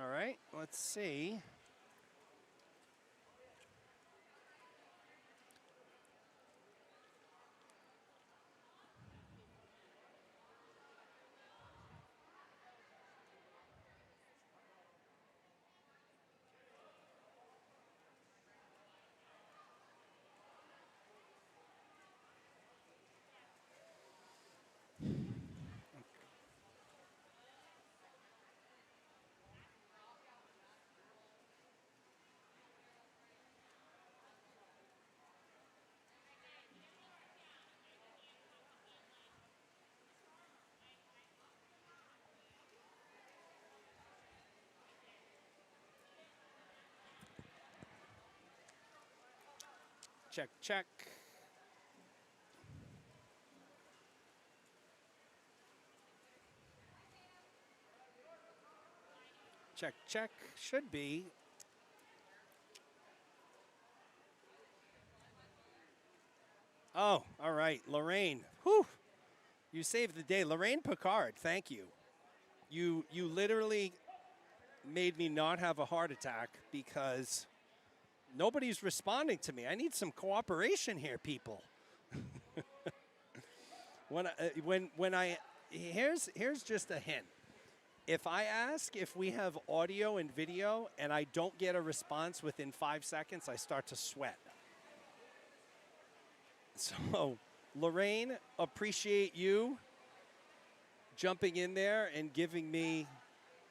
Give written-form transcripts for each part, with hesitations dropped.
All right, let's see. Check, check. Check, check. Should be. Oh, all right. Lorraine. Whew. You saved the day. Lorraine Picard, thank you. You literally made me not have a heart attack because nobody's responding to me. I need some cooperation here, people. Here's just a hint. If I ask if we have audio and video and I don't get a response within 5 seconds, I start to sweat. So, Lorraine, appreciate you jumping in there and giving me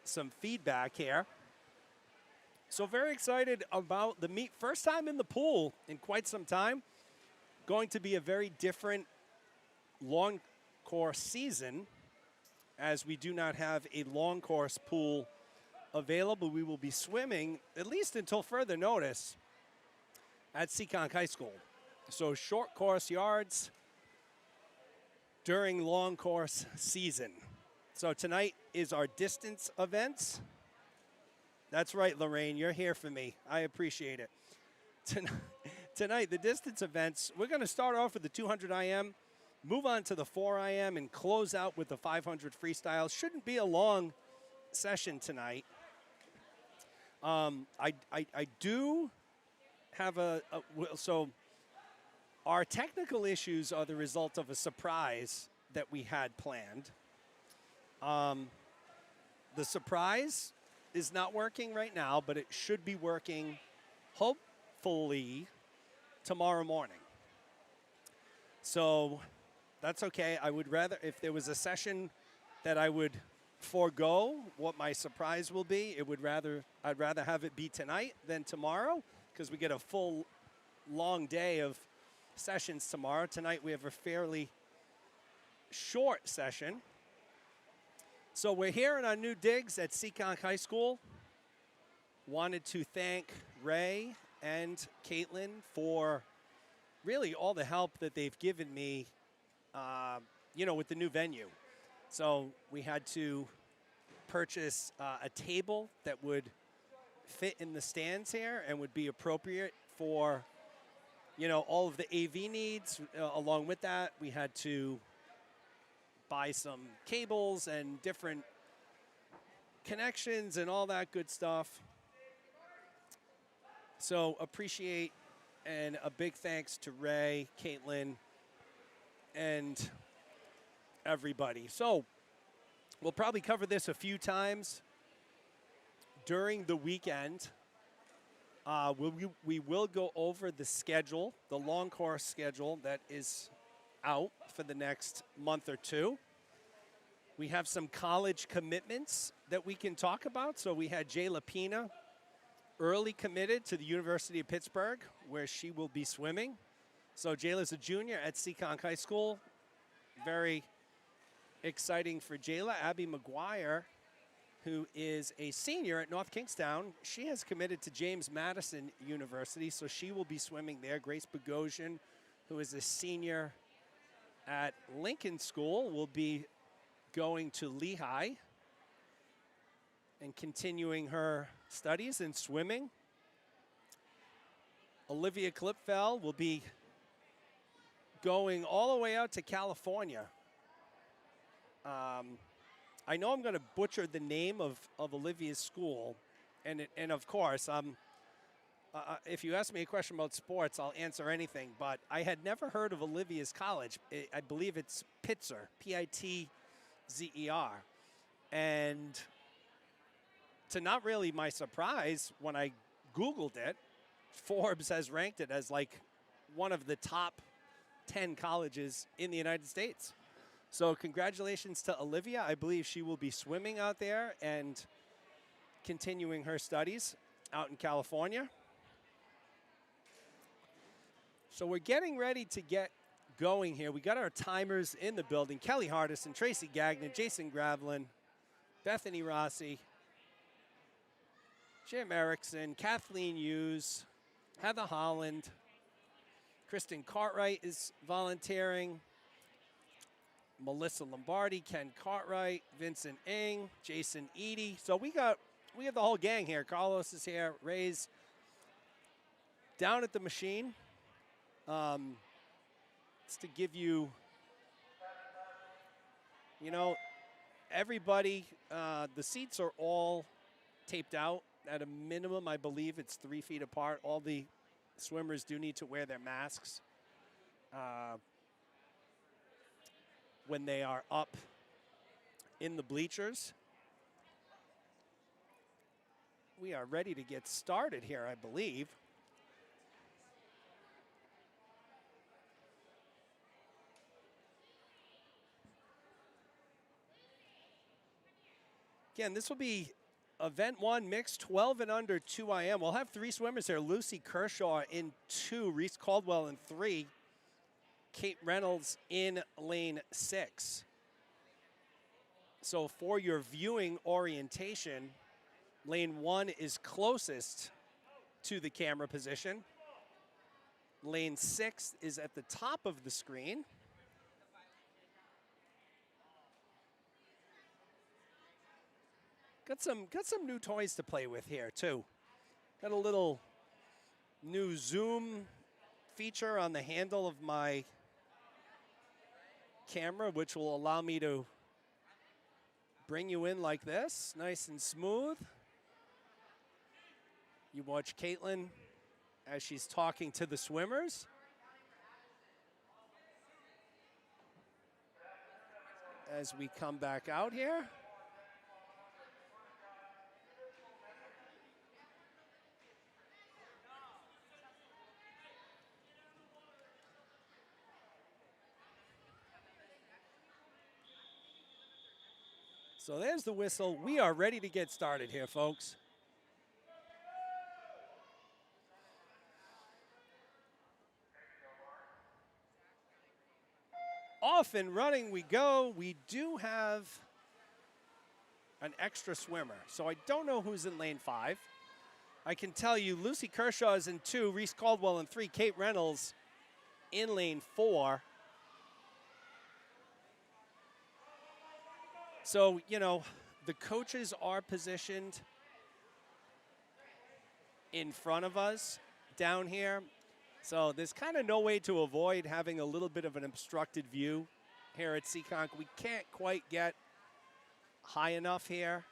some feedback here. So very excited about the meet. First time in the pool in quite some time. Going to be a very different long course season as we do not have a long course pool available. We will be swimming, at least until further notice, at Seekonk High School. So short course yards during long course season. So tonight is our distance events. That's right, Lorraine, you're here for me. I appreciate it. Tonight, the distance events, we're going to start off with the 200 IM, move on to the 4 IM, and close out with the 500 freestyle. Shouldn't be a long session tonight. I do have so our technical issues are the result of a surprise that we had planned. The surprise is not working right now, but it should be working hopefully tomorrow morning. So that's okay. I would rather, if there was a session that I would forego what my surprise will be, I'd rather have it be tonight than tomorrow because we get a full long day of sessions tomorrow. Tonight we have a fairly short session. So we're here in our new digs at Seekonk High School. Wanted to thank Ray and Caitlin for really all the help that they've given me, with the new venue. So we had to purchase a table that would fit in the stands here and would be appropriate for, all of the AV needs. Along with that, we had to buy some cables and different connections and all that good stuff. So appreciate and a big thanks to Ray, Caitlin, and everybody. So we'll probably cover this a few times during the weekend. We will go over the schedule, the long course schedule that is out for the next month or two. We have some college commitments that we can talk about. So we had Jay Lapina early committed to the University of Pittsburgh, where she will be swimming. So Jayla's a junior at Seekonk High School. Very exciting for Jayla. Abby McGuire, who is a senior at North Kingstown, she has committed to James Madison University, so she will be swimming there. Grace Bogosian, who is a senior at Lincoln School, will be going to Lehigh and continuing her studies in swimming. Olivia Klipfel will be going all the way out to California. I I know I'm going to butcher the name of Olivia's school, and of course, if you ask me a question about sports, I'll answer anything. But I had never heard of Olivia's college. I believe it's Pitzer, Pitzer, and to not really my surprise, when I Googled it, Forbes has ranked it as like one of the top 10 colleges in the United States. So congratulations to Olivia. I believe she will be swimming out there and continuing her studies out in California. So we're getting ready to get going here. We got our timers in the building. Kelly Hardison, Tracy Gagnon, Jason Gravlin, Bethany Rossi, Jim Erickson, Kathleen Hughes, Heather Holland, Kristen Cartwright is volunteering, Melissa Lombardi, Ken Cartwright, Vincent Ng, Jason Eady. So we have the whole gang here. Carlos is here, Ray's down at the machine. It's to give you, everybody, the seats are all taped out. At a minimum, I believe it's 3 feet apart. All the swimmers do need to wear their masks when they are up in the bleachers. We are ready to get started here, I believe. Again, this will be Event 1, mixed 12 and under 2 IM. We'll have 3 swimmers here. Lucy Kershaw in 2, Reese Caldwell in 3, Kate Reynolds in lane 6. So for your viewing orientation, lane 1 is closest to the camera position. Lane 6 is at the top of the screen. Got some new toys to play with here too. Got a little new zoom feature on the handle of my camera, which will allow me to bring you in like this, nice and smooth. You watch Caitlin as she's talking to the swimmers. As we come back out here. So there's the whistle. We are ready to get started here, folks. Off and running we go. We do have an extra swimmer, so I don't know who's in lane 5. I can tell you Lucy Kershaw is in 2, Reese Caldwell in 3, Kate Reynolds in lane 4. So, the coaches are positioned in front of us down here. So there's kind of no way to avoid having a little bit of an obstructed view here at Seekonk. We can't quite get high enough here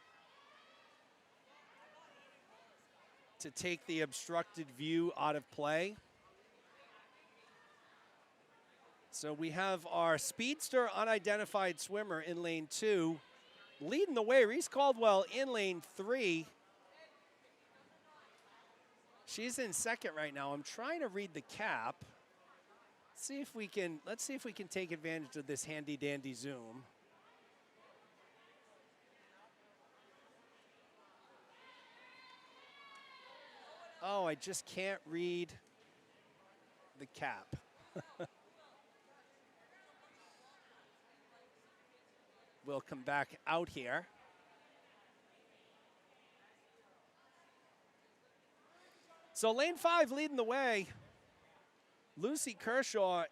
to take the obstructed view out of play. So we have our speedster unidentified swimmer in lane 2. Leading the way, Reese Caldwell in lane 3. She's in second right now. I'm trying to read the cap. Let's see if we can take advantage of this handy dandy zoom. Oh, I just can't read the cap. We'll come back out here. So lane 5 leading the way. Lucy Kershaw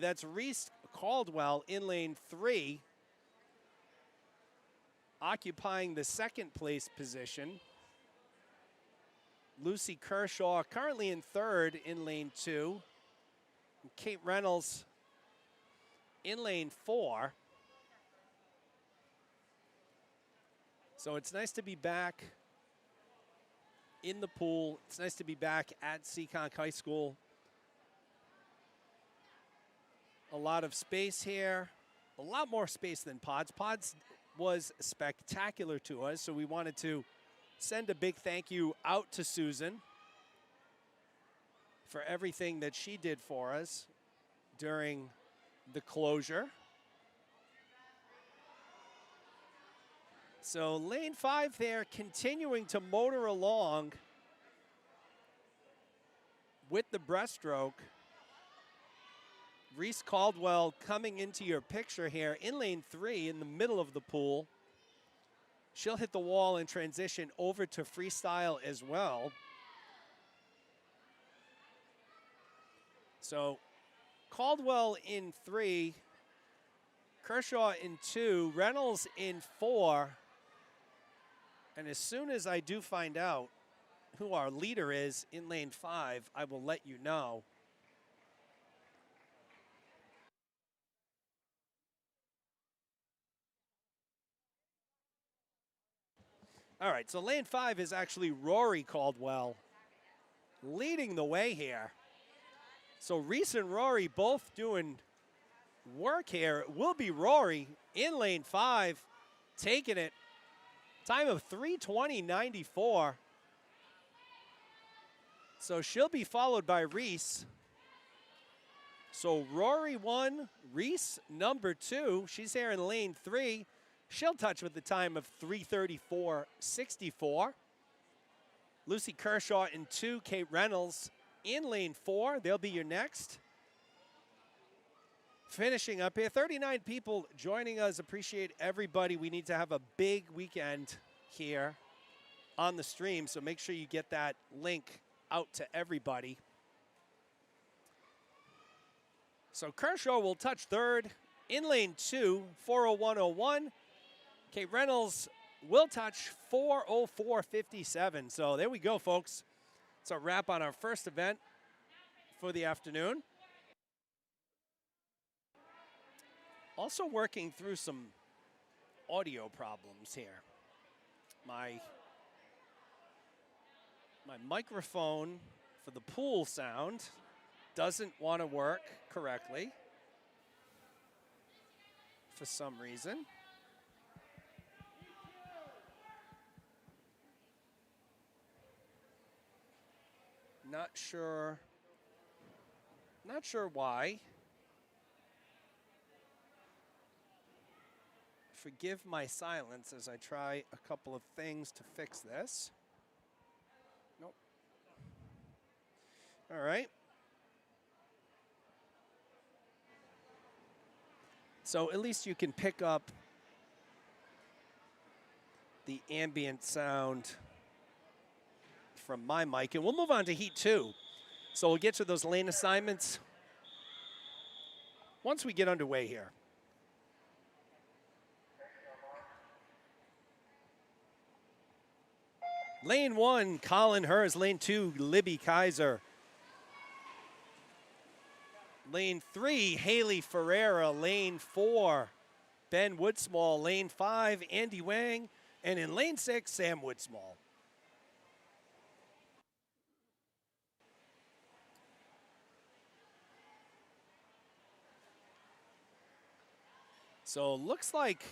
that's Reese Caldwell in lane 3, occupying the second place position. Lucy Kershaw currently in 3rd in lane 2. Kate Reynolds in lane 4. So it's nice to be back in the pool. It's nice to be back at Seekonk High School. A lot of space here, a lot more space than Pods. Pods was spectacular to us, so we wanted to send a big thank you out to Susan for everything that she did for us during the closure. So lane 5 there continuing to motor along with the breaststroke. Reese Caldwell coming into your picture here in lane 3 in the middle of the pool. She'll hit the wall and transition over to freestyle as well. So Caldwell in 3, Kershaw in 2, Reynolds in 4. And as soon as I do find out who our leader is in lane 5, I will let you know. All right, so lane 5 is actually Rory Caldwell leading the way here. So Reese and Rory both doing work here. It will be Rory in lane 5, taking it. Time of 3:20.94. So she'll be followed by Reese. So Rory 1, Reese number 2. She's here in lane 3. She'll touch with the time of 3:34.64. Lucy Kershaw in 2, Kate Reynolds in lane 4. They'll be your next. Finishing up here, 39 people joining us. Appreciate everybody. We need to have a big weekend here on the stream, so make sure you get that link out to everybody. So Kershaw will touch third in lane 2, 4:01.01. Kate Reynolds will touch 4:04.57. So there we go, folks. It's a wrap on our first event for the afternoon. Also working through some audio problems here. My microphone for the pool sound doesn't want to work correctly for some reason. Not sure why. Forgive my silence as I try a couple of things to fix this. Nope. All right. So at least you can pick up the ambient sound from my mic. And we'll move on to heat 2. So we'll get to those lane assignments once we get underway here. Lane 1, Colin Hers. Lane 2, Libby Kaiser. Lane 3, Haley Ferreira. Lane 4, Ben Woodsmall. Lane 5, Andy Wang. And in lane 6, Sam Woodsmall. So looks like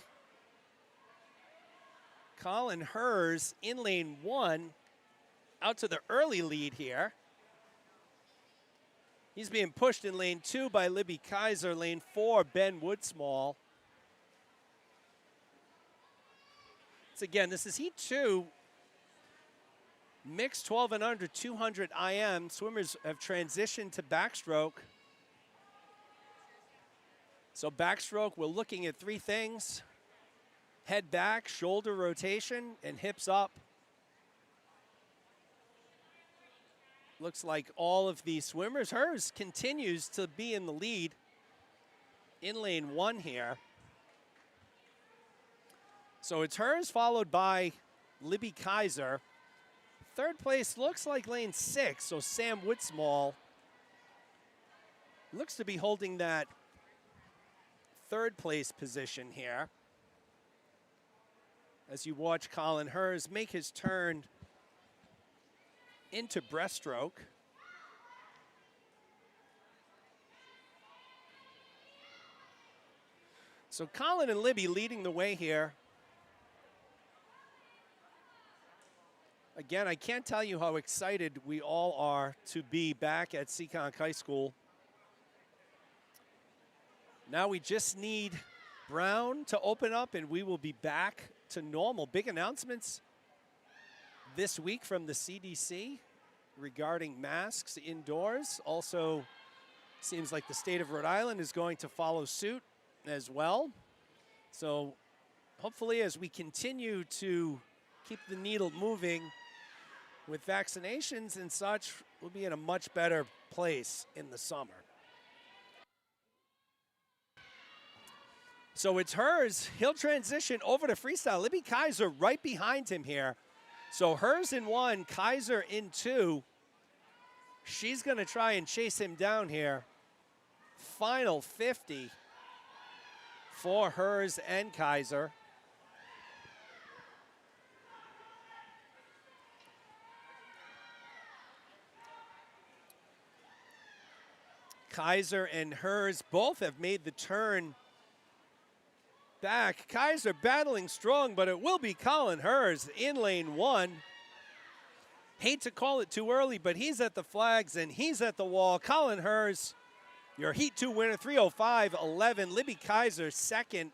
Colin Hers in lane 1 out to the early lead here. He's being pushed in lane 2 by Libby Kaiser. Lane 4, Ben Woodsmall. So again, this is heat 2. Mixed 12 and under 200 IM. Swimmers have transitioned to backstroke. So backstroke, we're looking at 3 things. Head back, shoulder rotation, and hips up. Looks like all of the swimmers. Hers continues to be in the lead in lane 1 here. So it's Hers followed by Libby Kaiser. Third place looks like lane 6, so Sam Woodsmall looks to be holding that third place position here. as you watch Colin Hers make his turn into breaststroke. So Colin and Libby leading the way here. Again, I can't tell you how excited we all are to be back at Seekonk High School. Now we just need Brown to open up and we will be back to normal. Big announcements this week from the CDC regarding masks indoors. Also, seems like the state of Rhode Island is going to follow suit as well. So hopefully as we continue to keep the needle moving with vaccinations and such, we'll be in a much better place in the summer. So it's Hers. He'll transition over to freestyle. Libby Kaiser right behind him here. So Hers in 1, Kaiser in 2. She's going to try and chase him down here. Final 50 for Hers and Kaiser. Kaiser and Hers both have made the turn back. Kaiser battling strong, but it will be Colin Hers in lane 1. Hate to call it too early, but he's at the flags and he's at the wall. Colin Hers, your Heat 2 winner, 3:05.11. Libby Kaiser second.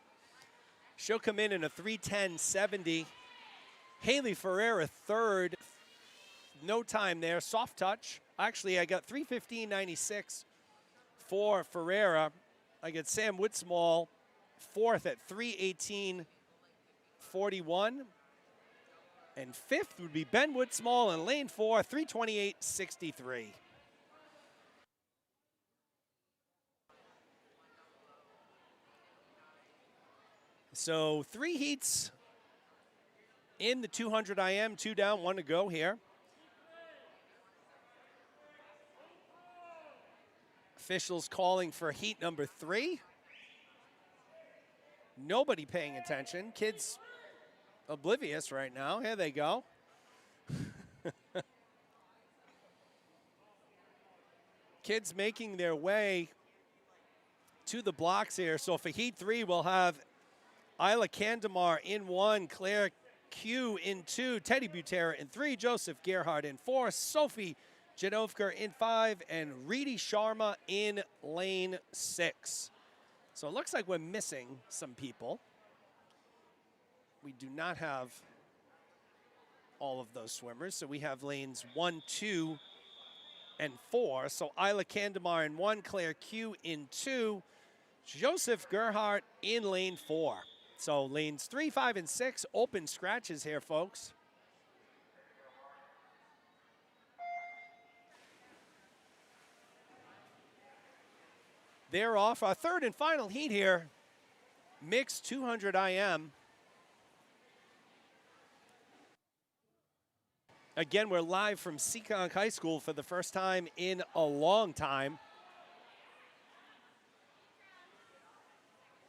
She'll come in a 3:10.70. Haley Ferreira third. No time there, soft touch. Actually, I got 3:15.96 for Ferreira. I get Sam Whitsmall fourth at 3:18.41. And fifth would be Ben Whitsmall in lane 4, 3:28.63. So 3 heats in the 200 IM, 2 down, 1 to go here. Officials calling for heat number 3. Nobody paying attention. Kids oblivious right now. Here they go. Kids making their way to the blocks here. So for heat 3, we'll have Isla Candemar in 1, Claire Q in 2, Teddy Butera in 3, Joseph Gerhardt in 4, Sophie Janovker in 5, and Reedy Sharma in lane 6. So it looks like we're missing some people. We do not have all of those swimmers. So we have lanes 1, 2, and 4. So Isla Candemar in 1, Claire Q in 2, Joseph Gerhardt in lane 4. So lanes 3, 5, and 6, open scratches here, folks. They're off. Our third and final heat here, mixed 200 IM. Again, we're live from Seekonk High School for the first time in a long time.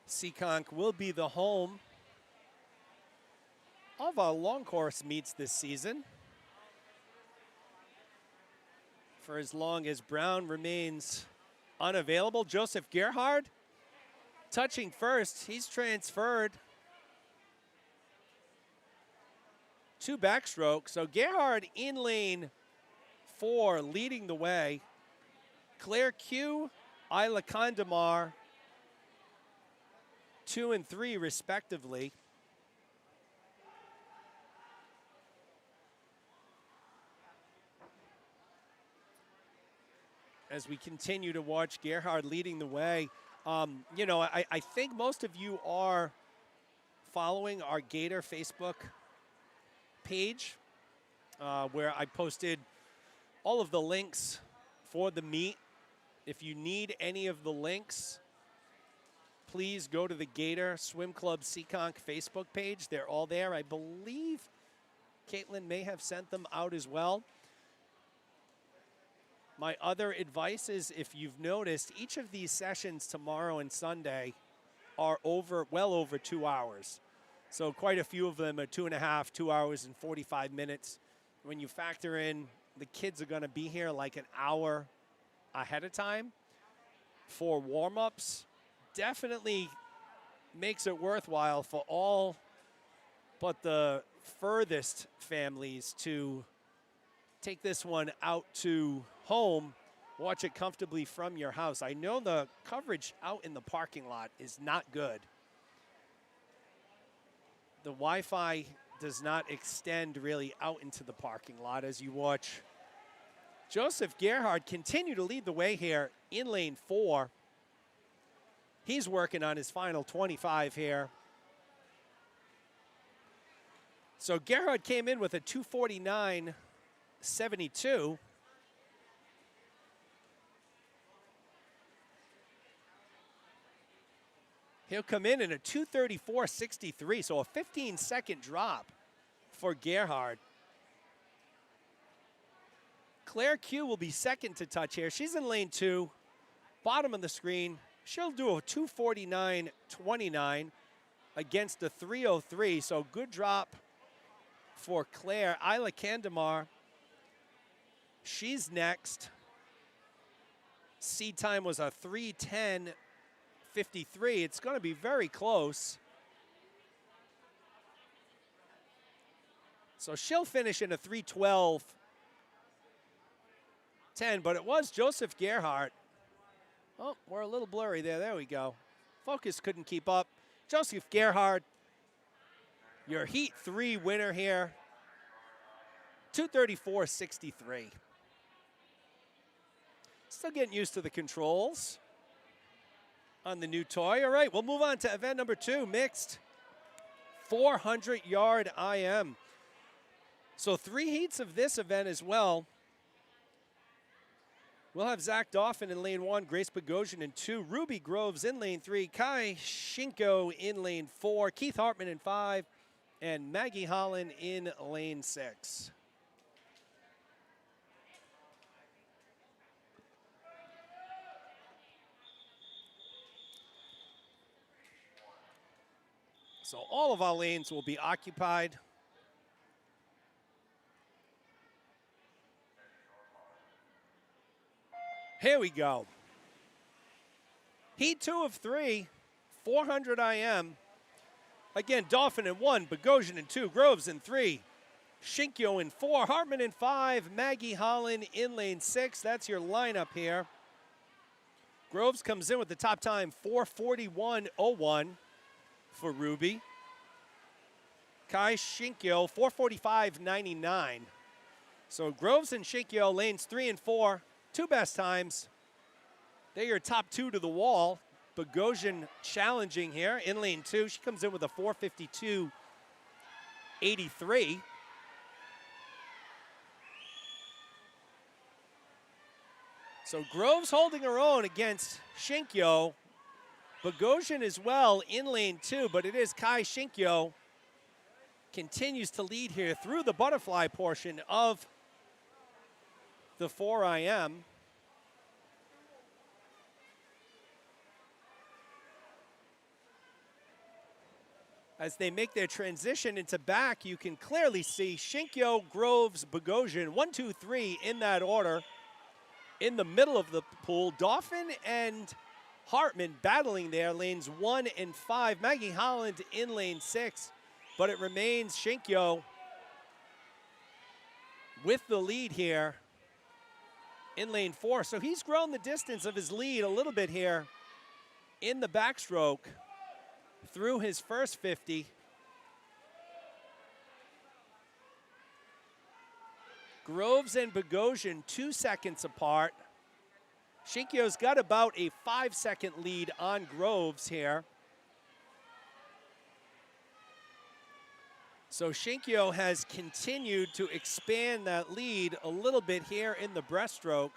Seekonk will be the home of our long course meets this season, for as long as Brown remains unavailable. Joseph Gerhard touching first. He's transferred to backstroke. So Gerhard in lane 4 leading the way. Claire Q, Isla Candemar 2 and 3 respectively. As we continue to watch Gerhard leading the way, you know, I think most of you are following our Gator Facebook page, where I posted all of the links for the meet. If you need any of the links, please go to the Gator Swim Club Seekonk Facebook page. They're all there. I believe Caitlin may have sent them out as well. My other advice is, if you've noticed, each of these sessions tomorrow and Sunday are well over 2 hours. So quite a few of them are 2.5, 2 hours and 45 minutes. When you factor in the kids are going to be here like an hour ahead of time for warm-ups, definitely makes it worthwhile for all but the furthest families to take this one out to home, watch it comfortably from your house. I know the coverage out in the parking lot is not good. The Wi-Fi does not extend really out into the parking lot as you watch Joseph Gerhard continue to lead the way here in lane 4. He's working on his final 25 here. So Gerhard came in with a 249.72. He'll come in a 234.63, so a 15-second drop for Gerhard. Claire Q will be second to touch here. She's in lane 2, bottom of the screen. She'll do a 249.29 against a 303, so good drop for Claire. Isla Candemar, she's next. Seed time was a 3:10.53. It's going to be very close. So she'll finish in a 3:12.10, but it was Joseph Gerhard. Oh, we're a little blurry there. There we go. Focus couldn't keep up. Joseph Gerhard, your Heat 3 winner here. 234.63. Still getting used to the controls on the new toy. All right, we'll move on to event number 2, mixed 400-yard IM. So 3 heats of this event as well. We'll have Zach Dauphin in lane 1, Grace Bogosian in 2, Ruby Groves in lane 3, Kai Shinko in lane 4, Keith Hartman in 5, and Maggie Holland in lane 6. So all of our lanes will be occupied. Here we go. Heat 2 of 3, 400 IM. Again, Dauphin in 1, Bogosian in 2, Groves in 3, Shinkyo in 4, Hartman in 5, Maggie Holland in lane 6. That's your lineup here. Groves comes in with the top time, 4:41.01 for Ruby. Kai Shinkyo, 4:45.99. So Groves and Shinkyo, lanes 3 and 4, 2 best times. They're your top 2 to the wall. Bogosian challenging here in lane 2. She comes in with a 4:52.83. So Groves holding her own against Shinkyo. Bogosian as well in lane 2, but it is Kai Shinkyo continues to lead here through the butterfly portion of the 4 IM. As they make their transition into back, you can clearly see Shinkyo, Groves, Bogosian, 1, 2, 3 in that order. In the middle of the pool, Dauphin and Hartman battling there, lanes 1 and 5. Maggie Holland in lane 6, but it remains Shinkyo with the lead here in lane 4. So he's grown the distance of his lead a little bit here in the backstroke through his first 50. Groves and Bogosian 2 seconds apart. Shinkyo's got about a 5-second lead on Groves here. So Shinkyo has continued to expand that lead a little bit here in the breaststroke.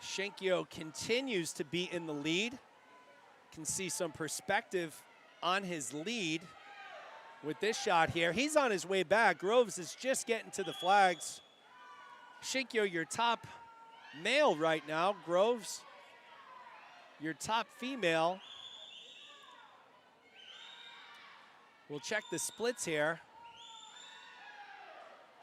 Shinkyo continues to be in the lead. Can see some perspective on his lead with this shot here. He's on his way back. Groves is just getting to the flags. Shinkyo, your top male right now. Groves, your top female. We'll check the splits here.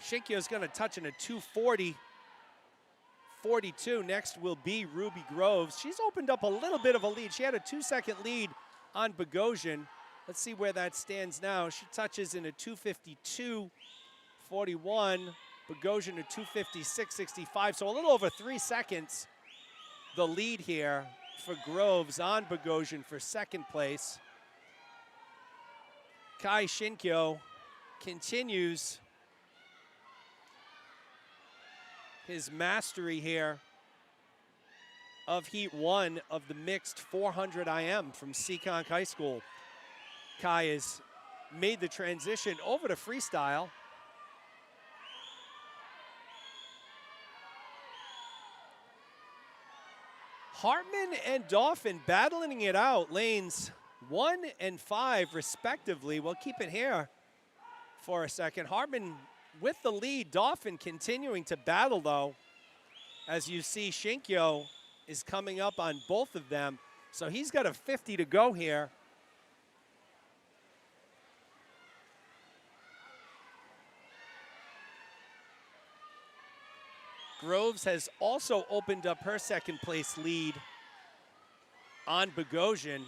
Shinkyo's going to touch in a 2:40.42. Next will be Ruby Groves. She's opened up a little bit of a lead. She had a 2-second lead on Bogosian. Let's see where that stands now. She touches in a 2:52.41. Bogosian a 2:56.65. So a little over 3 seconds. The lead here for Groves on Bogosian for second place. Kai Shinkyo continues his mastery here of Heat 1 of the mixed 400 IM from Seekonk High School. Kai has made the transition over to freestyle. Hartman and Dauphin battling it out, lanes 1 and 5 respectively. We'll keep it here for a second. Hartman with the lead, Dauphin continuing to battle though. As you see, Shinkyo is coming up on both of them. So he's got a 50 to go here. Groves has also opened up her second place lead on Bogosian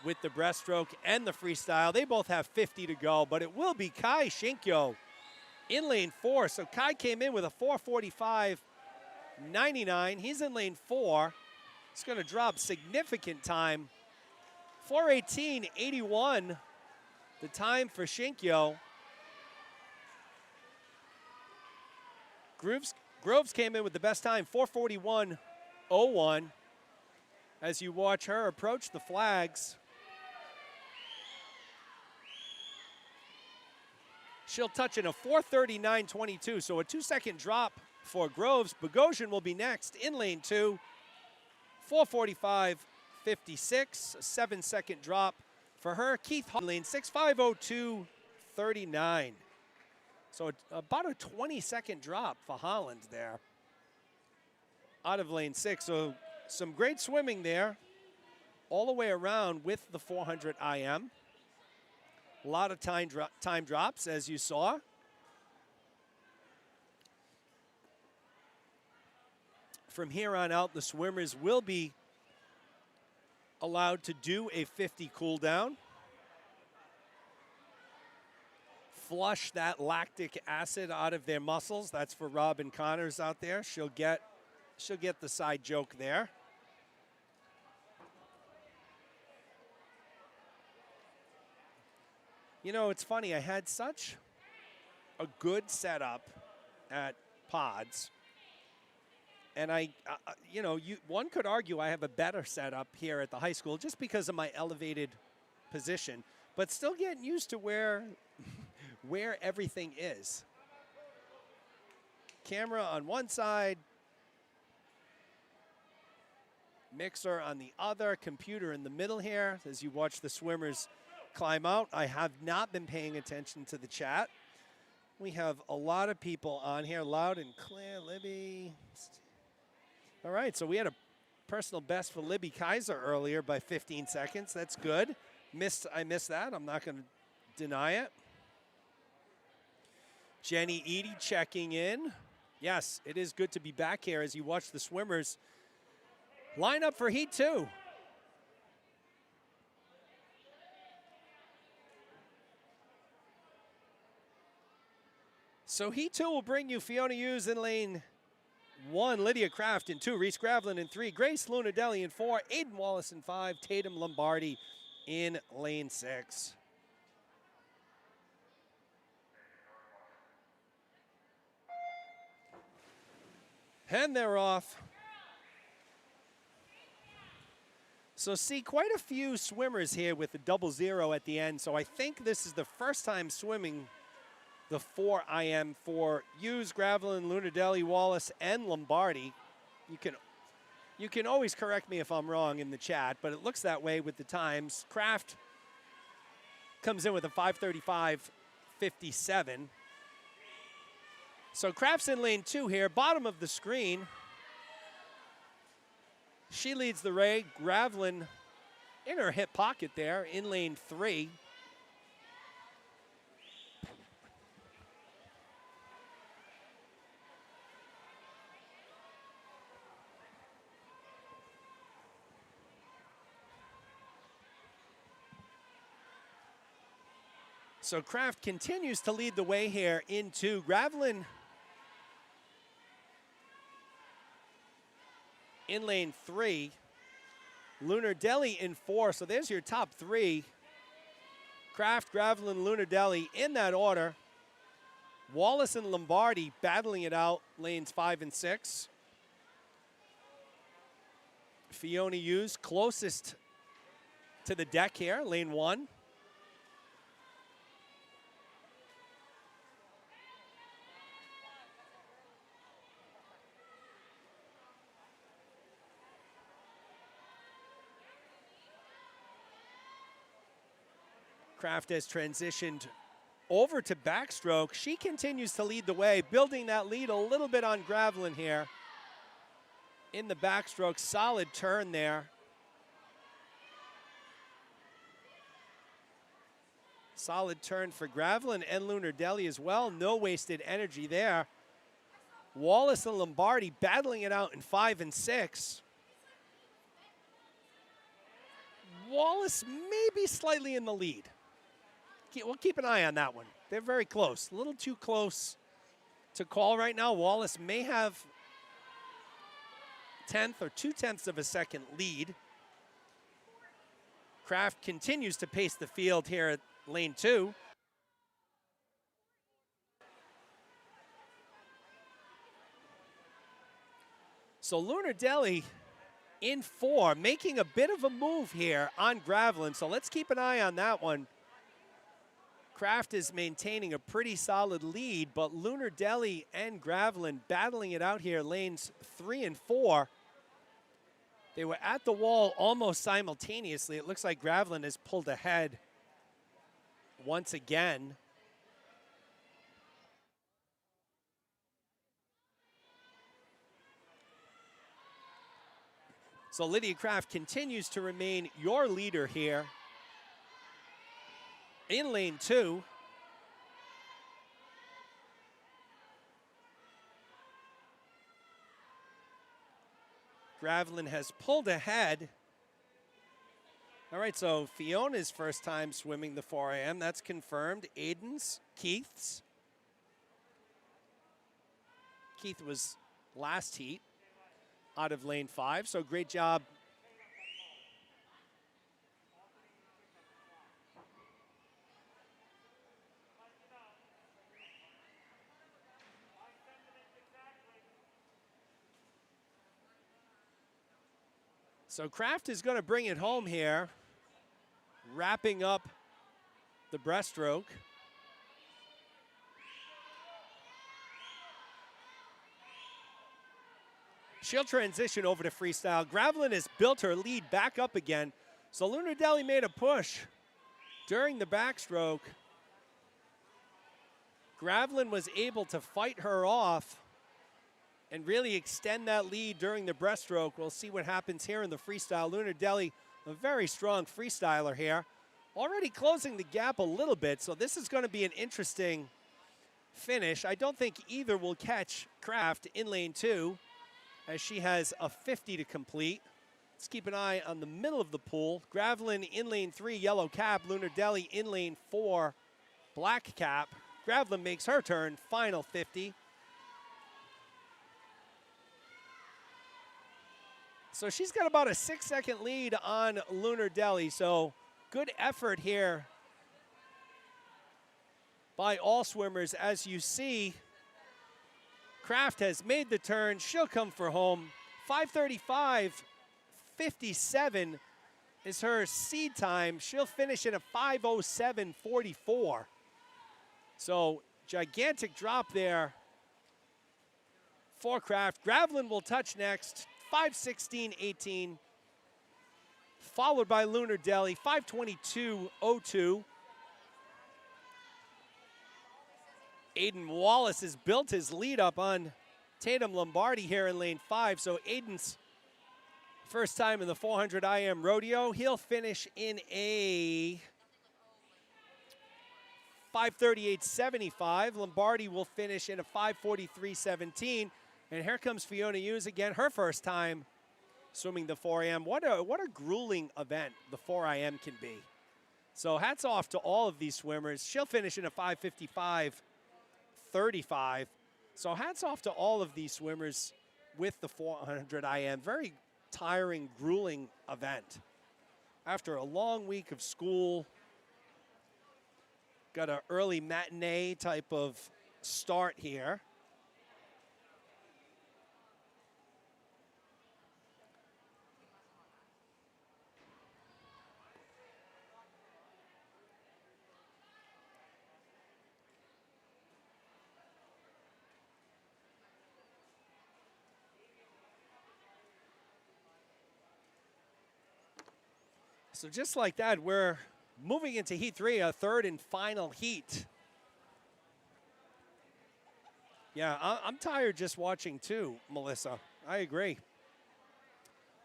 with the breaststroke and the freestyle. They both have 50 to go, but it will be Kai Shinkyo in lane 4. So Kai came in with a 4:45.99. He's in lane 4. It's going to drop significant time. 4:18.81, the time for Shinkyo. Groves came in with the best time, 4:41.01. As you watch her approach the flags. She'll touch in a 4:39.22, so a 2-second drop for Groves. Bogosian will be next in lane 2, 4:45.56, a 7-second drop for her. Keith lane 6, 5:02.39. So about a 20-second drop for Holland there out of lane 6. So some great swimming there all the way around with the 400 IM. A lot of time drops, as you saw. From here on out, the swimmers will be allowed to do a 50 cool down. Flush that lactic acid out of their muscles. That's for Robin Connors out there. She'll get the side joke there. You know, it's funny. I had such a good setup at Pods, and one could argue I have a better setup here at the high school just because of my elevated position, but still getting used to where everything is. Camera on one side, mixer on the other, computer in the middle here as you watch the swimmers climb out. I have not been paying attention to the chat. We have a lot of people on here, loud and clear. Libby. All right, so we had a personal best for Libby Kaiser earlier by 15 seconds. That's good. I missed that. I'm not going to deny it. Jenny Eady checking in. Yes, it is good to be back here as you watch the swimmers line up for Heat 2. So Heat 2 will bring you Fiona Hughes in lane 1, Lydia Kraft in 2, Reese Gravlin in 3, Grace Lunadelli in 4, Aiden Wallace in 5, Tatum Lombardi in lane 6. And they're off. So see, quite a few swimmers here with the 00 at the end. So I think this is the first time swimming the 4 IM for Hughes, Gravlin, Lunadelli, Wallace, and Lombardi. You can always correct me if I'm wrong in the chat, but it looks that way with the times. Kraft comes in with a 5:35.57. So Kraft's in lane 2 here, bottom of the screen. She leads the ray. Gravlin in her hip pocket there in lane 3. So Kraft continues to lead the way here into Gravlin in lane 3. Lunardelli in 4. So there's your top 3. Kraft, Gravlin, Lunardelli in that order. Wallace and Lombardi battling it out, lanes 5 and 6. Fiona Hughes closest to the deck here, lane 1. Kraft has transitioned over to backstroke. She continues to lead the way, building that lead a little bit on Gravlin here. In the backstroke, solid turn there. Solid turn for Gravlin and Lunardelli as well. No wasted energy there. Wallace and Lombardi battling it out in 5 and 6. Wallace may be slightly in the lead. We'll keep an eye on that one. They're very close. A little too close to call right now. Wallace may have 1/10 or 2/10 of a second lead. Kraft continues to pace the field here at lane 2. So Lunardelli in 4, making a bit of a move here on Gravlin. So let's keep an eye on that one. Kraft is maintaining a pretty solid lead, but Lunardelli and Gravlin battling it out here, lanes 3 and 4. They were at the wall almost simultaneously. It looks like Gravlin has pulled ahead once again. So Lydia Kraft continues to remain your leader here in lane 2. Gravlin has pulled ahead. All right, so Fiona's first time swimming the 4 a.m. That's confirmed. Aiden's, Keith's. Keith was last heat out of lane 5, so great job. So Kraft is going to bring it home here, wrapping up the breaststroke. She'll transition over to freestyle. Gravlin has built her lead back up again. So Lunardelli made a push during the backstroke. Gravlin was able to fight her off and really extend that lead during the breaststroke. We'll see what happens here in the freestyle. Lunardelli, a very strong freestyler here, already closing the gap a little bit, so this is going to be an interesting finish. I don't think either will catch Kraft in lane 2, as she has a 50 to complete. Let's keep an eye on the middle of the pool. Gravlin in lane 3, yellow cap. Lunardelli in lane 4, black cap. Gravlin makes her turn, final 50. So she's got about a 6-second lead on Lunardelli. So good effort here by all swimmers. As you see, Kraft has made the turn. She'll come for home. 5:35.57 is her seed time. She'll finish in a 5:07.44. So gigantic drop there for Kraft. Gravlin will touch next. 5:16.18, followed by Lunardelli, 5:22.02. Aiden Wallace has built his lead up on Tatum Lombardi here in lane 5. So Aiden's first time in the 400 IM rodeo. He'll finish in a 5:38.75. Lombardi will finish in a 5:43.17. And here comes Fiona Hughes again, her first time swimming the 4 IM. What a grueling event the 4 IM can be. So hats off to all of these swimmers. She'll finish in a 5:55.35. So hats off to all of these swimmers with the 400 IM. Very tiring, grueling event. After a long week of school, got an early matinee type of start here. So just like that, we're moving into heat 3, a third and final heat. Yeah, I'm tired just watching too, Melissa. I agree.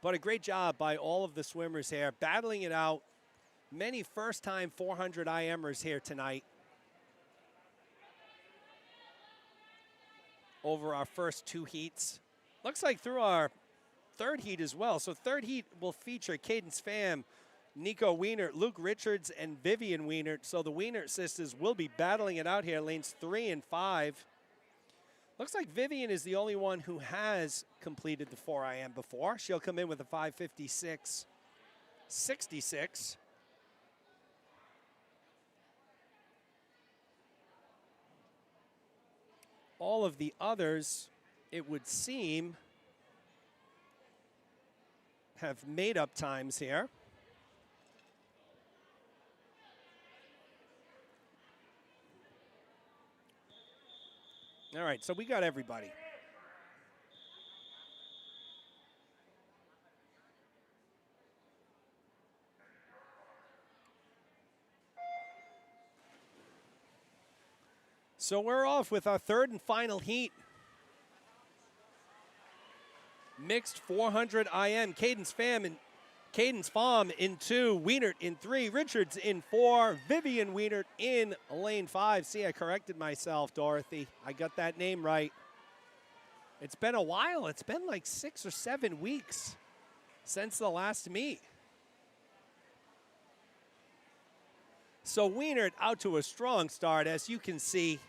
But a great job by all of the swimmers here, battling it out. Many first-time 400 IMers here tonight. Over our first 2 heats. Looks like through our third heat as well. So third heat will feature Cadence Pham, Nico Wienert, Luke Richards, and Vivian Wienert. So the Wienert sisters will be battling it out here, lanes 3 and 5. Looks like Vivian is the only one who has completed the 4 IM before. She'll come in with a 5:56.66. All of the others, it would seem, have made up times here. All right, so we got everybody. So we're off with our third and final heat. Mixed 400 IM. Cadence Pham in 2, Wienert in 3, Richards in 4, Vivian Wienert in lane 5. See, I corrected myself, Dorothy. I got that name right. It's been a while. It's been like 6 or 7 weeks since the last meet. So Wienert out to a strong start, as you can see.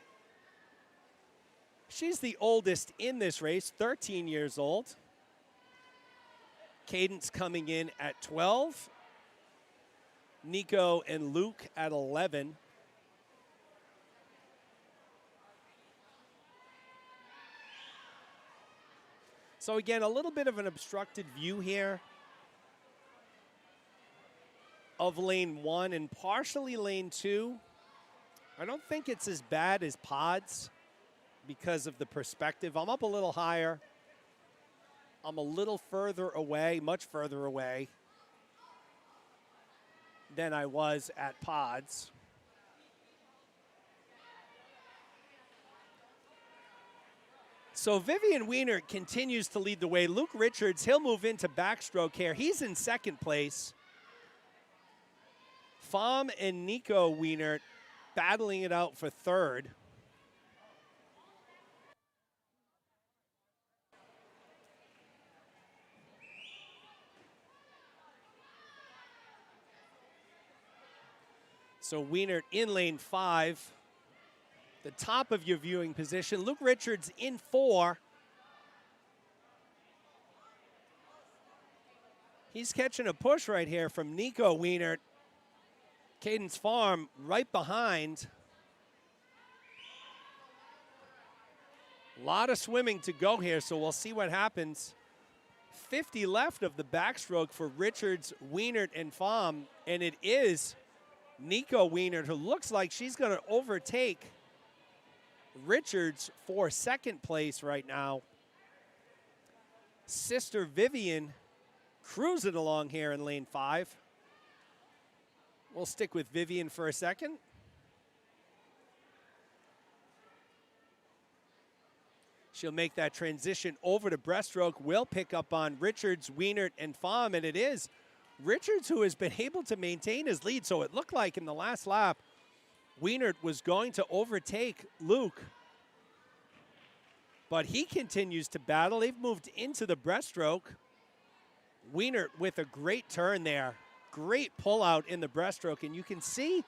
She's the oldest in this race, 13 years old. Cadence coming in at 12. Nico and Luke at 11. So again, a little bit of an obstructed view here of lane 1 and partially lane 2. I don't think it's as bad as pods because of the perspective. I'm up a little higher. I'm a little further away, much further away than I was at pods. So Vivian Wienert continues to lead the way. Luke Richards, he'll move into backstroke here. He's in second place. Pham and Nico Wienert battling it out for third. So Wienert in lane 5, the top of your viewing position. Luke Richards in 4. He's catching a push right here from Nico Wienert. Cadence Pham right behind. A lot of swimming to go here, so we'll see what happens. 50 left of the backstroke for Richards, Wienert, and Pham, and it is Nico Wienert, who looks like she's going to overtake Richards for second place right now. Sister Vivian cruising along here in lane 5. We'll stick with Vivian for a second. She'll make that transition over to breaststroke. Will pick up on Richards, Wienert, and Pham, and it is Richards who has been able to maintain his lead. So it looked like in the last lap, Wienert was going to overtake Luke, but he continues to battle. They've moved into the breaststroke. Wienert with a great turn there. Great pullout in the breaststroke, and you can see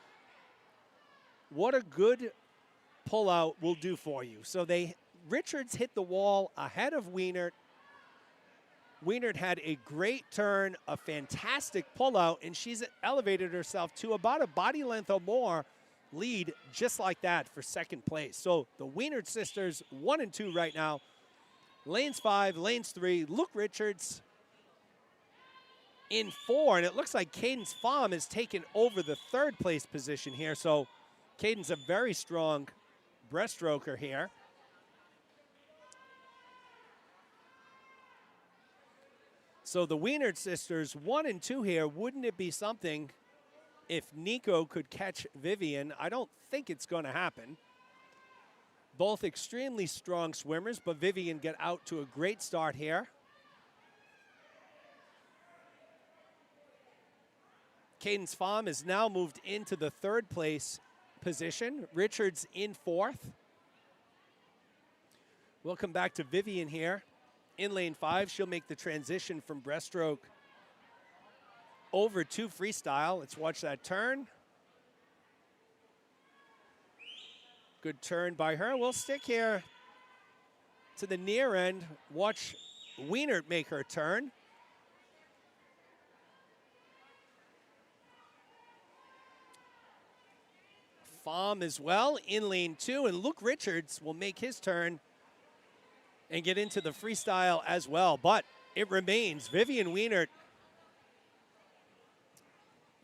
what a good pullout will do for you. So Richards hit the wall ahead of Wienert. Wienert had a great turn, a fantastic pullout, and she's elevated herself to about a body length or more lead just like that for second place. So the Wienert sisters, 1 and 2 right now. Lanes 5, lanes 3, Luke Richards in 4, and it looks like Cadence Pham has taken over the third place position here. So Cadence a very strong breaststroker here. So the Wienert sisters, 1 and 2 here. Wouldn't it be something if Nico could catch Vivian? I don't think it's going to happen. Both extremely strong swimmers, but Vivian get out to a great start here. Cadence Pham has now moved into the third place position. Richards in 4th. We'll come back to Vivian here in lane 5. She'll make the transition from breaststroke over to freestyle. Let's watch that turn. Good turn by her. We'll stick here to the near end. Watch Wienert make her turn. Pham as well in lane 2, and Luke Richards will make his turn and get into the freestyle as well. But it remains Vivian Wienert,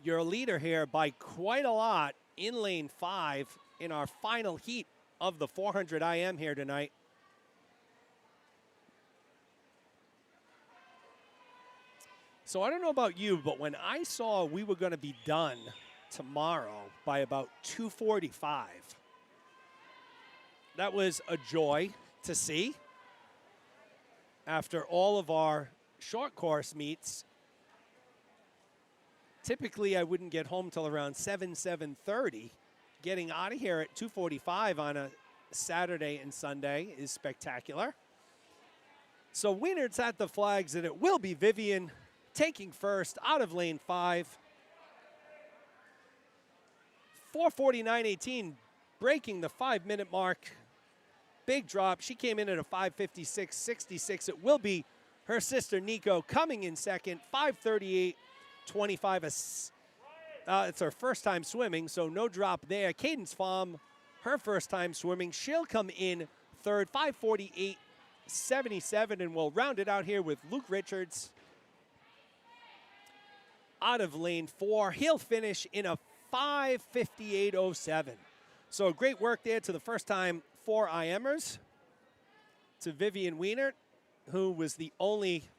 your leader here by quite a lot in lane 5 in our final heat of the 400 IM here tonight. So I don't know about you, but when I saw we were going to be done tomorrow by about 2:45, that was a joy to see. After all of our short course meets, typically I wouldn't get home till around 7:30. Getting out of here at 2:45 on a Saturday and Sunday is spectacular. So Wienert's at the flags, and it will be Vivian taking first out of lane 5. 4:49.18, breaking the 5-minute mark. Big drop. She came in at a 5:56.66. It will be her sister Nico coming in second, 5:38.25. It's her first time swimming, so no drop there. Cadence Pham, her first time swimming. She'll come in third, 5:48.77, and we'll round it out here with Luke Richards out of lane 4. He'll finish in a 5:58.07. So great work there to the first time 4 IMers, to Vivian Wienert, who was the only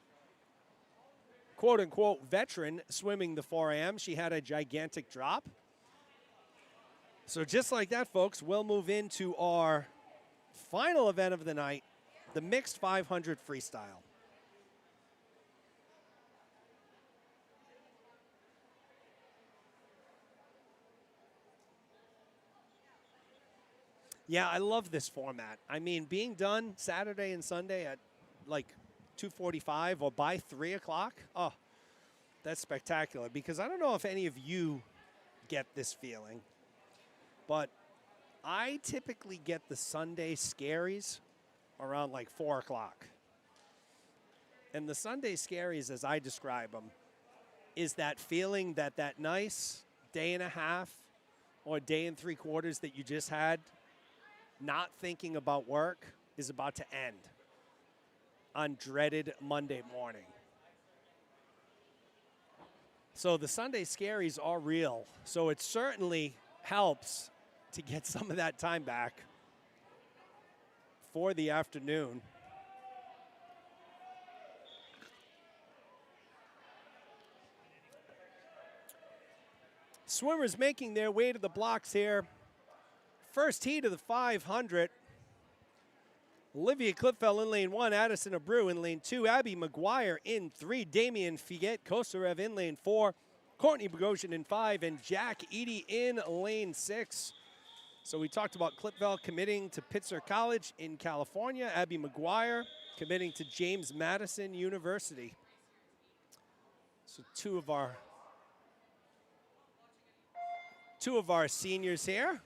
quote-unquote veteran swimming the 4 IM. She had a gigantic drop. So just like that, folks, we'll move into our final event of the night, the mixed 500 freestyle. Yeah, I love this format. I mean, being done Saturday and Sunday at like 2:45 or by 3 o'clock, oh, that's spectacular. Because I don't know if any of you get this feeling, but I typically get the Sunday scaries around like 4 o'clock. And the Sunday scaries, as I describe them, is that feeling that that nice day and a half or day and 3/4 that you just had not thinking about work is about to end on dreaded Monday morning. So the Sunday scaries are real. So it certainly helps to get some of that time back for the afternoon. Swimmers making their way to the blocks here. First heat of the 500. Olivia Klipfel in lane 1, Addison Abreu in lane 2, Abby McGuire in 3, Damian Figuet Kosarev in lane 4, Courtney Bogosian in 5, and Jack Eady in lane 6. So we talked about Klipfel committing to Pitzer College in California, Abby McGuire committing to James Madison University. So two of our seniors here.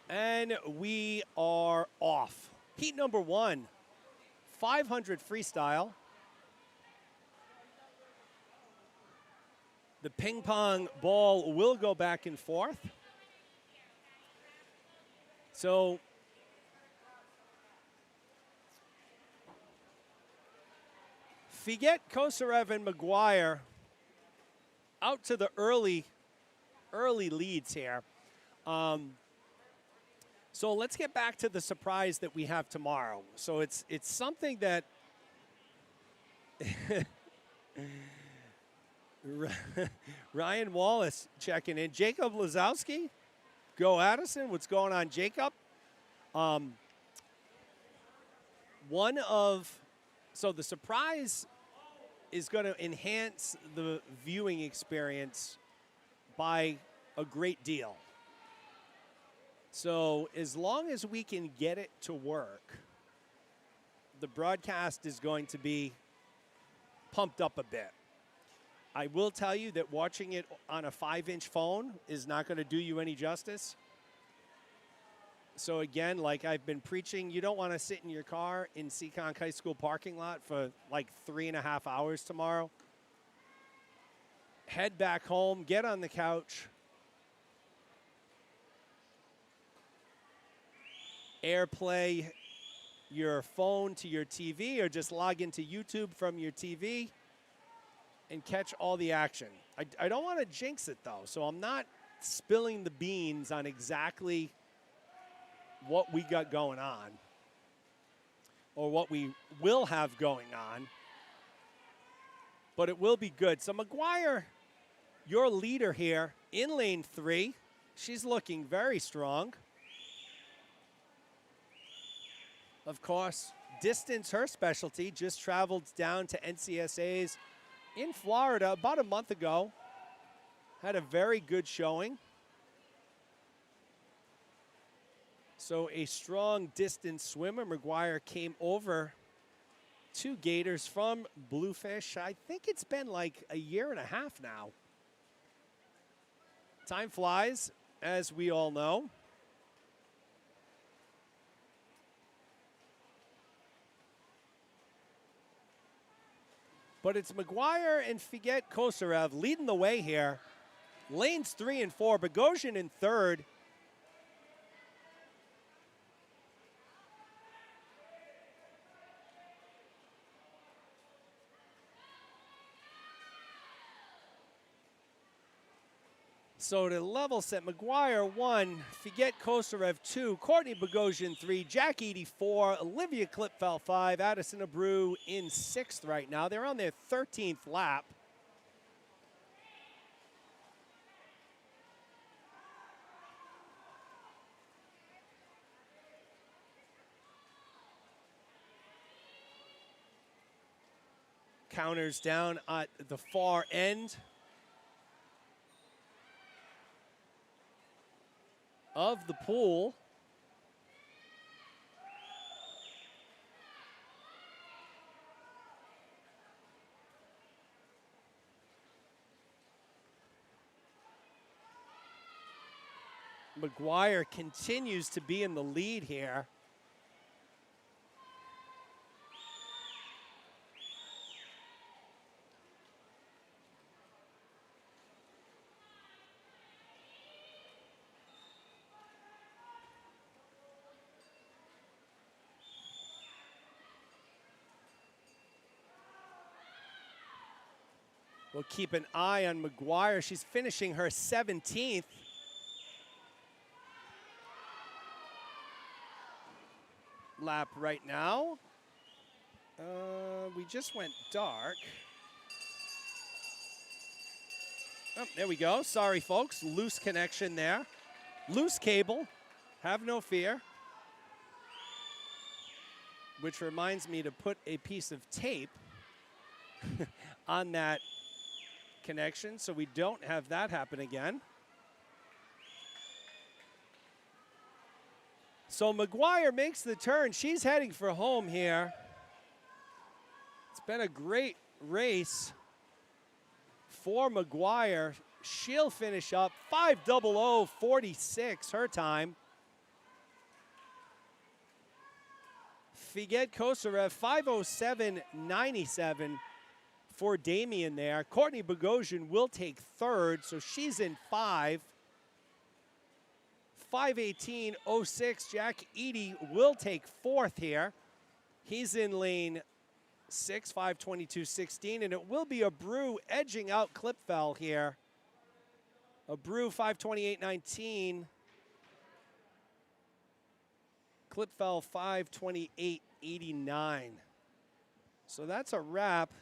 And we are off. Heat number 1, 500 freestyle. The ping pong ball will go back and forth. So Figuet, Kosarev, and McGuire out to the early leads here. So let's get back to the surprise that we have tomorrow. So it's something that Ryan Wallace checking in. Jacob Lazowski, go Addison. What's going on, Jacob? So the surprise is going to enhance the viewing experience by a great deal. So as long as we can get it to work, the broadcast is going to be pumped up a bit. I will tell you that watching it on a 5-inch phone is not going to do you any justice. So again, like I've been preaching, you don't want to sit in your car in Seekonk High School parking lot for like 3.5 hours tomorrow. Head back home, get on the couch, AirPlay your phone to your TV, or just log into YouTube from your TV and catch all the action. I don't want to jinx it, though, so I'm not spilling the beans on exactly what we got going on or what we will have going on, but it will be good. So McGuire, your leader here in lane 3, she's looking very strong. Of course, distance, her specialty, just traveled down to NCSAs in Florida about a month ago. Had a very good showing. So a strong distance swimmer. McGuire came over to Gators from Bluefish. I think it's been like a year and a half now. Time flies, as we all know. But it's McGuire and Figuet Kosarev leading the way here. Lanes 3 and 4, Bogosian in 3rd. So to level set, McGuire 1, Figuet Kosarev 2, Courtney Bogosian 3, Jack Eady 4, Olivia Klipfel 5, Addison Abreu in 6th right now. They're on their 13th lap. Counters down at the far end of the pool. McGuire continues to be in the lead here. We'll keep an eye on McGuire. She's finishing her 17th. Lap right now. We just went dark. Oh, there we go. Sorry, folks. Loose connection there. Loose cable. Have no fear. which reminds me to put a piece of tape on that connection so we don't have that happen again. So McGuire makes the turn. She's heading for home here. It's been a great race for McGuire. She'll finish up 5:00:46 her time. Figet Kosarev 5:07:97 for Damien there. Courtney Bogosian will take third, so she's in 5:18:06. Jack Eady will take fourth here. He's in lane 6, 5:22:16, and it will be Abreu edging out Klipfel here. Abreu 5:28:19. Klipfel 5:28:89. So that's a wrap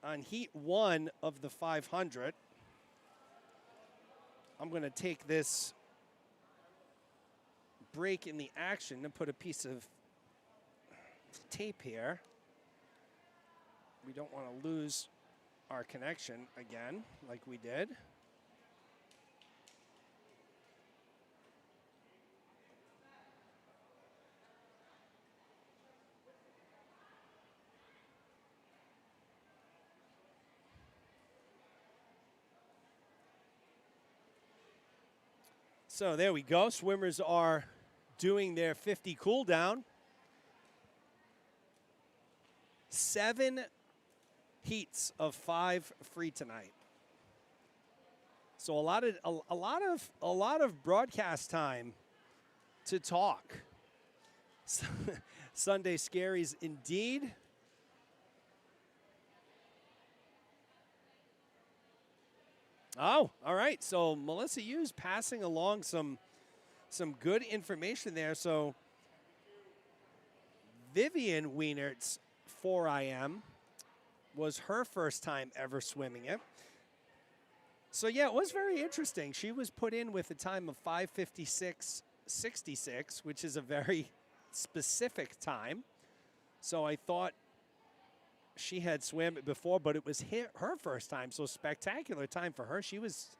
on heat 1 of the 500. I'm going to take this break in the action and put a piece of tape here. We don't want to lose our connection again like we did. So there we go. Swimmers are doing their 50 cool down. 7 heats of 5 free tonight. So a lot of broadcast time to talk. Sunday Scaries indeed. Oh, all right. So Melissa Hughes passing along some good information there. So Vivian Wienert's 4IM was her first time ever swimming it. So yeah, it was very interesting. She was put in with a time of 5:56:66, which is a very specific time. So I thought she had swam it before, but it was her first time. So spectacular time for her. She was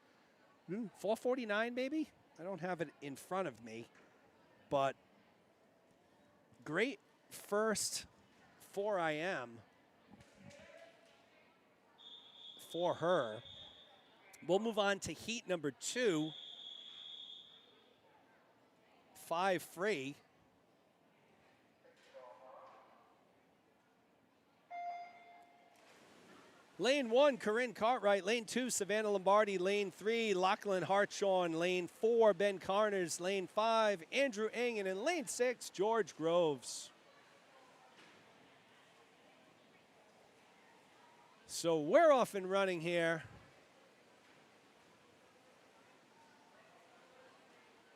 4:49 maybe. I don't have it in front of me, but great first 4IM for her. We'll move on to heat number 2, 5 free. Lane 1, Corinne Cartwright. Lane 2, Savannah Lombardi. Lane 3, Lachlan Hartshorn. Lane 4, Ben Carners. Lane 5, Andrew Engen. And lane 6, George Groves. So we're off and running here.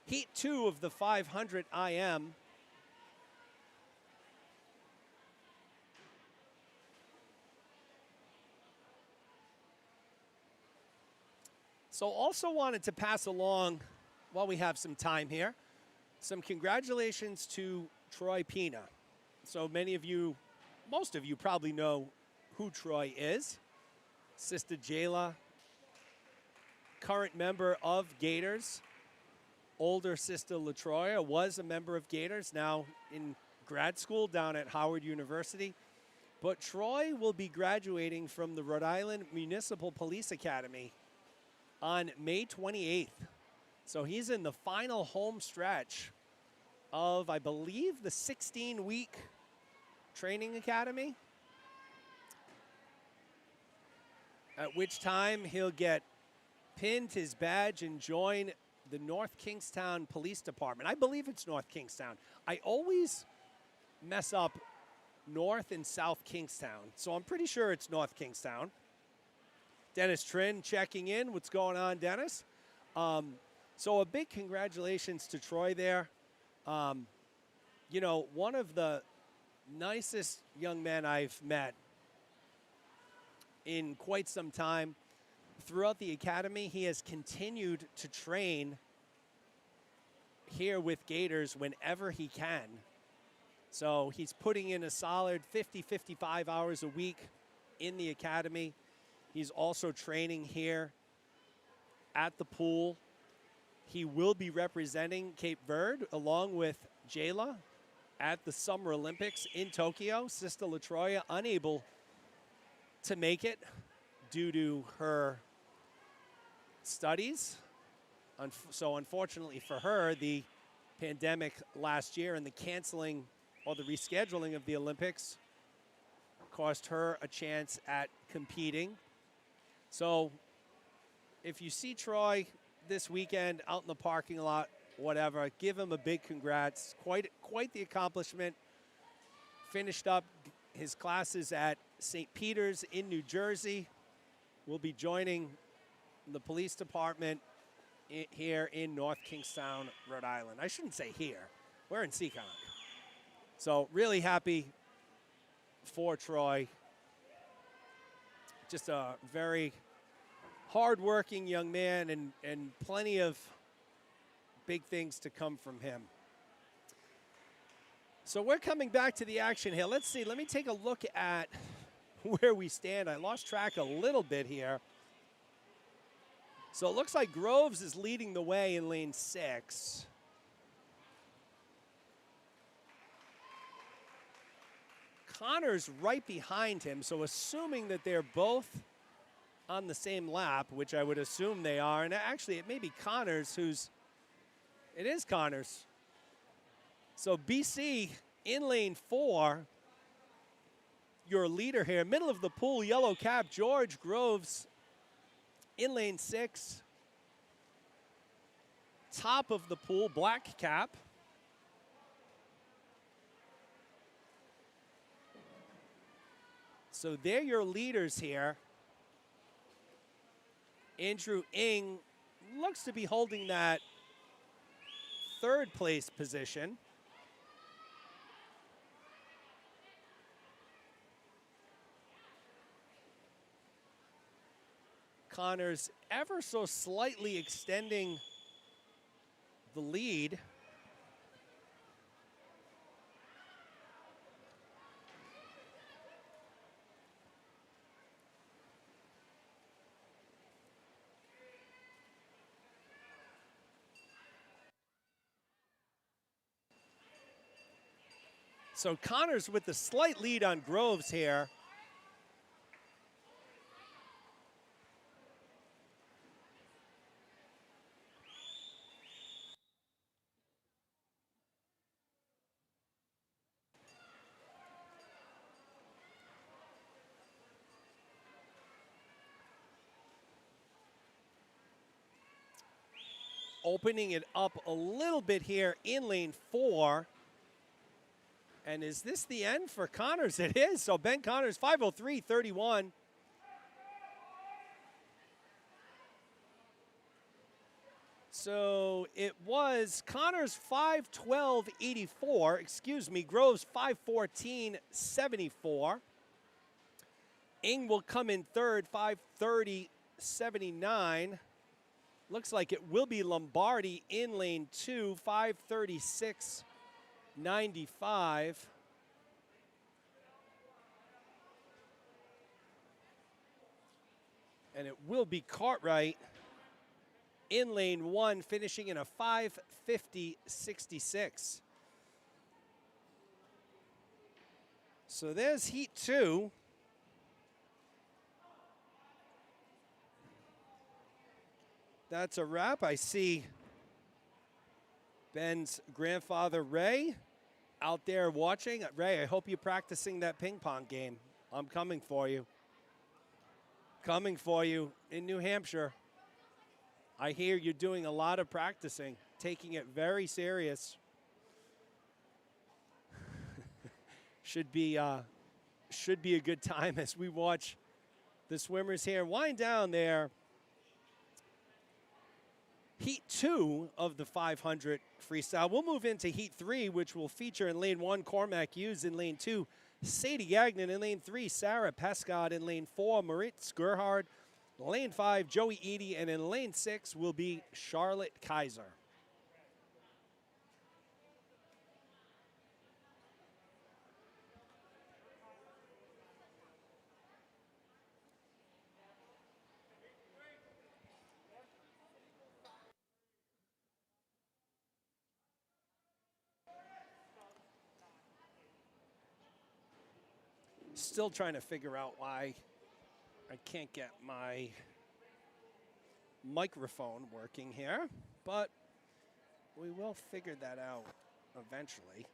Heat 2 of the 500 IM. So also wanted to pass along, while we have some time here, some congratulations to Troy Pina. So many of you, most of you probably know who Troy is. Sister Jayla, current member of Gators. Older sister LaTroya was a member of Gators, now in grad school down at Howard University. But Troy will be graduating from the Rhode Island Municipal Police Academy on May 28th. So he's in the final home stretch of, I believe, the 16-week training academy, at which time he'll get pinned his badge and join the North Kingstown Police Department. I believe it's North Kingstown. I always mess up North and South Kingstown, so I'm pretty sure it's North Kingstown. Dennis Trin checking in. What's going on, Dennis? So a big congratulations to Troy there. You know, one of the nicest young men I've met in quite some time. Throughout the academy, he has continued to train here with Gators whenever he can. So he's putting in a solid 50, 55 hours a week in the academy. He's also training here at the pool. He will be representing Cape Verde along with Jayla at the Summer Olympics in Tokyo. Sister LaTroya unable to make it due to her studies. So unfortunately for her, the pandemic last year and the canceling or the rescheduling of the Olympics cost her a chance at competing. So if you see Troy this weekend out in the parking lot, whatever, give him a big congrats. Quite the accomplishment. Finished up his classes at St. Peter's in New Jersey. Will be joining the police department here in North Kingstown, Rhode Island. I shouldn't say here. We're in Seekonk. So really happy for Troy. Just a very hard-working young man and plenty of big things to come from him. So we're coming back to the action here. Let's see. Let me take a look at where we stand. I lost track a little bit here. So it looks like Groves is leading the way in lane 6. Connor's right behind him, so assuming that they're both on the same lap, which I would assume they are, and actually it may be Connors it is Connors. So BC in lane 4, your leader here, middle of the pool, yellow cap, George Groves in lane 6. Top of the pool, black cap. So they're your leaders here. Andrew Ng looks to be holding that 3rd place position. Connors ever so slightly extending the lead. So Connors with the slight lead on Groves here. Opening it up a little bit here in lane 4. And is this the end for Connors? It is. So Ben Connors, 5:03.31. So it was Connors 5:12.84. Excuse me, Groves 5:14.74. Ng will come in third, 5:30.79. Looks like it will be Lombardi in lane 2, 5:36.95. And it will be Cartwright in lane 1, finishing in a 5:50.66. So there's heat 2. That's a wrap. I see Ben's grandfather, Ray, out there watching. Ray, I hope you're practicing that ping pong game. I'm coming for you. Coming for you in New Hampshire. I hear you're doing a lot of practicing, taking it very serious. Should be a good time as we watch the swimmers here wind down there. Heat 2 of the 500 freestyle. We'll move into Heat 3, which will feature in lane 1, Cormac Hughes. In lane 2, Sadie Gagnon. In lane 3, Sarah Pescott. In lane 4, Maritz Gerhard. Lane 5, Joey Eady. And in lane 6 will be Charlotte Kaiser. Still trying to figure out why I can't get my microphone working here, but we will figure that out eventually.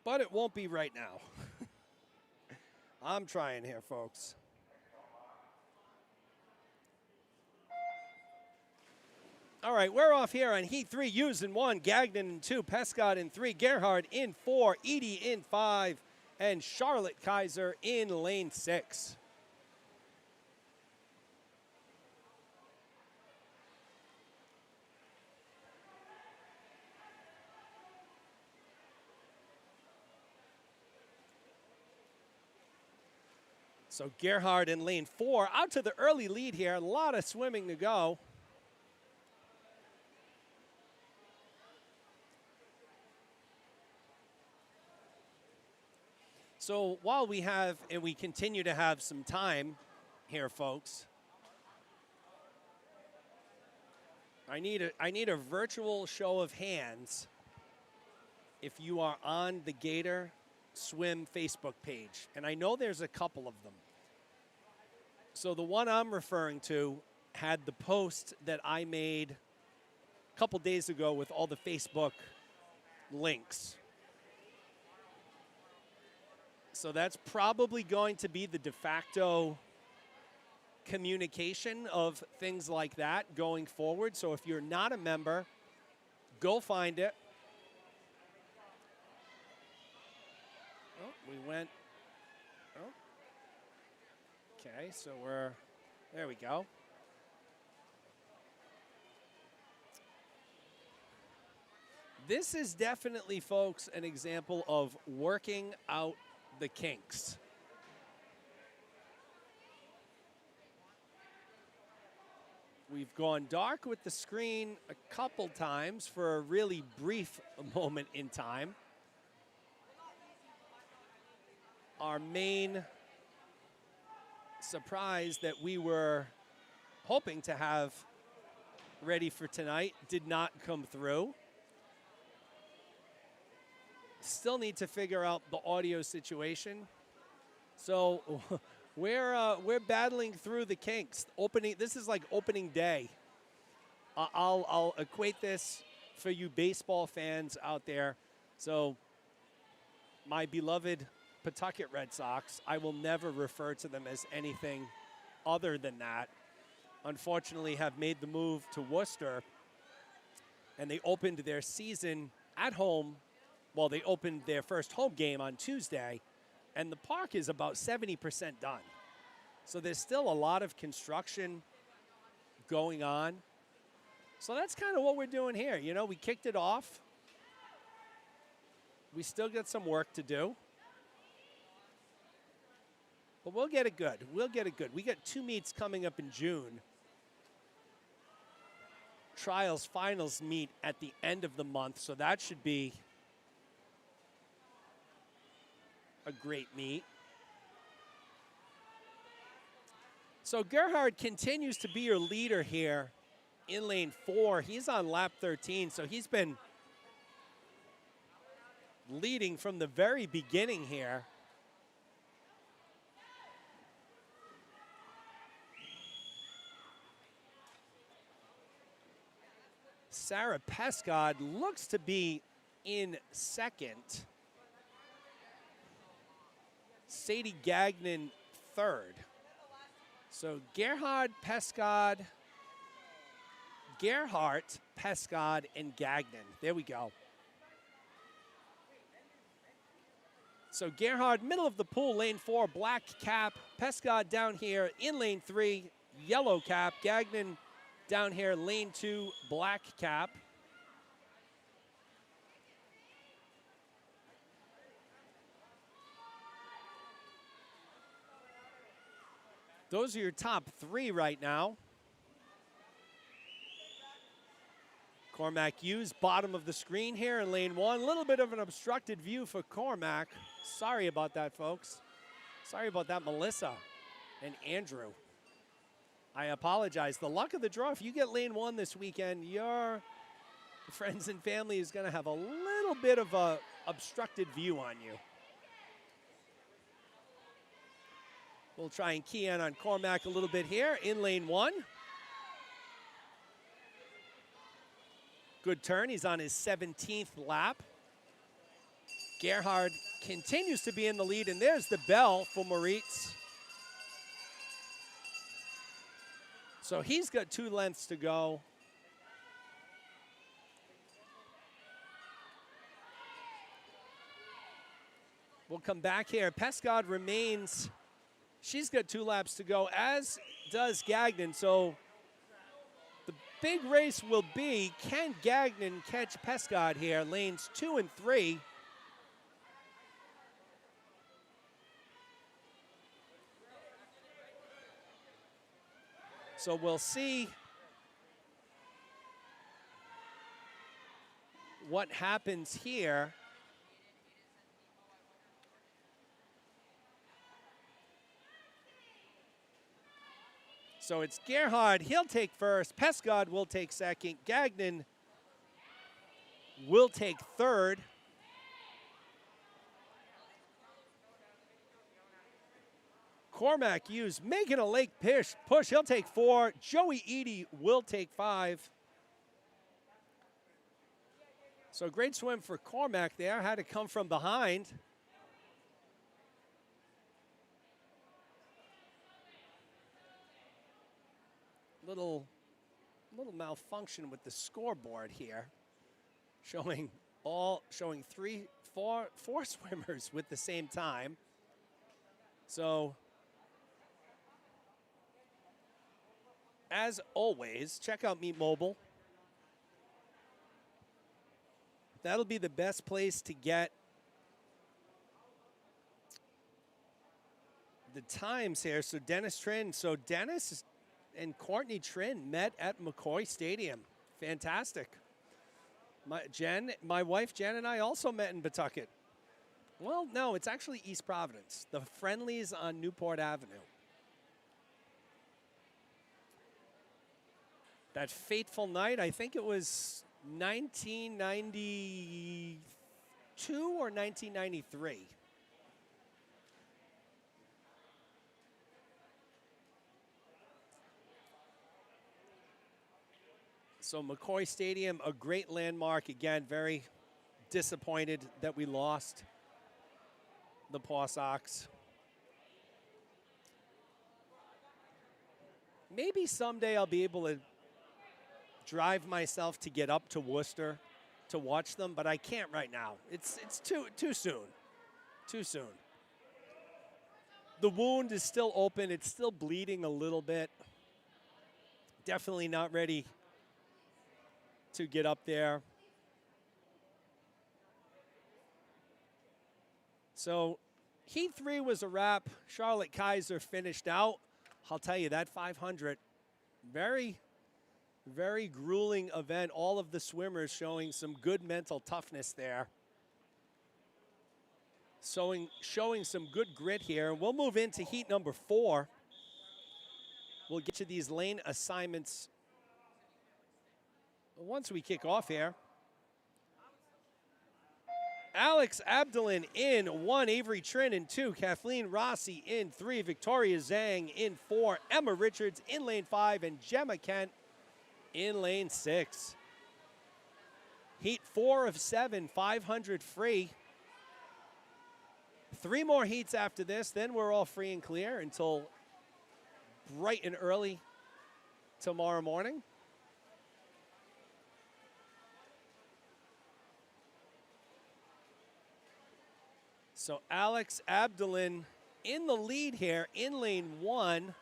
But it won't be right now. I'm trying here, folks. All right, we're off here on Heat 3, Hughes in 1, Gagnon in 2, Pescott in 3, Gerhard in 4, Edie in 5, and Charlotte Kaiser in lane 6. So Gerhard in lane 4, out to the early lead here. A lot of swimming to go. So while we have, and we continue to have some time here, folks, I need a virtual show of hands if you are on the Gator Swim Facebook page. And I know there's a couple of them. So the one I'm referring to had the post that I made a couple days ago with all the Facebook links. So that's probably going to be the de facto communication of things like that going forward. So if you're not a member, go find it. Oh, we went. Oh. Okay, so there we go. This is definitely, folks, an example of working out the kinks. We've gone dark with the screen a couple times for a really brief moment in time. Our main surprise that we were hoping to have ready for tonight did not come through. Still need to figure out the audio situation. So we're battling through the kinks. This is like opening day. I'll equate this for you baseball fans out there. So my beloved Pawtucket Red Sox, I will never refer to them as anything other than that. Unfortunately, have made the move to Worcester, and they opened their season at home. Well, they opened their first home game on Tuesday, and the park is about 70% done. So there's still a lot of construction going on. So that's kind of what we're doing here. You know, we kicked it off. We still got some work to do. But we'll get it good. We'll get it good. We got 2 meets coming up in June. Trials finals meet at the end of the month, so that should be a great meet. So Gerhard continues to be your leader here in lane 4. He's on lap 13, so he's been leading from the very beginning here. Sarah Pescott looks to be in second. Sadie Gagnon third. So Gerhard, Pescott, and Gagnon. There we go. So Gerhard, middle of the pool, lane 4, black cap. Pescott down here in lane 3, yellow cap. Gagnon down here, lane 2, black cap. Those are your top 3 right now. Cormac Hughes, bottom of the screen here in lane 1. A little bit of an obstructed view for Cormac. Sorry about that, folks. Sorry about that, Melissa and Andrew. I apologize. The luck of the draw, if you get lane 1 this weekend, your friends and family is going to have a little bit of a obstructed view on you. We'll try and key in on Cormac a little bit here in lane 1. Good turn. He's on his 17th lap. Gerhard continues to be in the lead, and there's the bell for Moritz. So he's got 2 lengths to go. We'll come back here. Pescod remains. She's got 2 laps to go, as does Gagnon. So the big race will be, can Gagnon catch Pescod here? Lanes 2 and 3. So we'll see what happens here. So it's Gerhard, he'll take first. Pescod will take second. Gagnon will take third. Cormac Hughes making a late push. He'll take 4. Joey Eady will take 5. So great swim for Cormac there. Had to come from behind. Little malfunction with the scoreboard here, showing 4 swimmers with the same time. So as always, check out Meet Mobile. That'll be the best place to get the times here. So Dennis Trin, Dennis and Courtney Trin met at McCoy Stadium. Fantastic. My wife Jen and I also met in Pawtucket. Well, no, it's actually East Providence. The Friendlies on Newport Avenue. That fateful night, I think it was 1992 or 1993. So McCoy Stadium, a great landmark. Again, very disappointed that we lost the Paw Sox. Maybe someday I'll be able to drive myself to get up to Worcester to watch them, but I can't right now. It's too soon. Too soon. The wound is still open. It's still bleeding a little bit. Definitely not ready to get up there. So Heat 3 was a wrap. Charlotte Kaiser finished out. I'll tell you, that 500, very, very grueling event. All of the swimmers showing some good mental toughness there. Showing some good grit here. We'll move into heat number 4. We'll get to these lane assignments once we kick off here. Alex Abdalin in 1, Avery Trin in 2, Kathleen Rossi in 3, Victoria Zhang in 4, Emma Richards in lane 5, and Gemma Kent in lane 6. Heat 4 of 7, 500 free. 3 more heats after this, then we're all free and clear until bright and early tomorrow morning. So Alex Abdalin in the lead here in lane 1.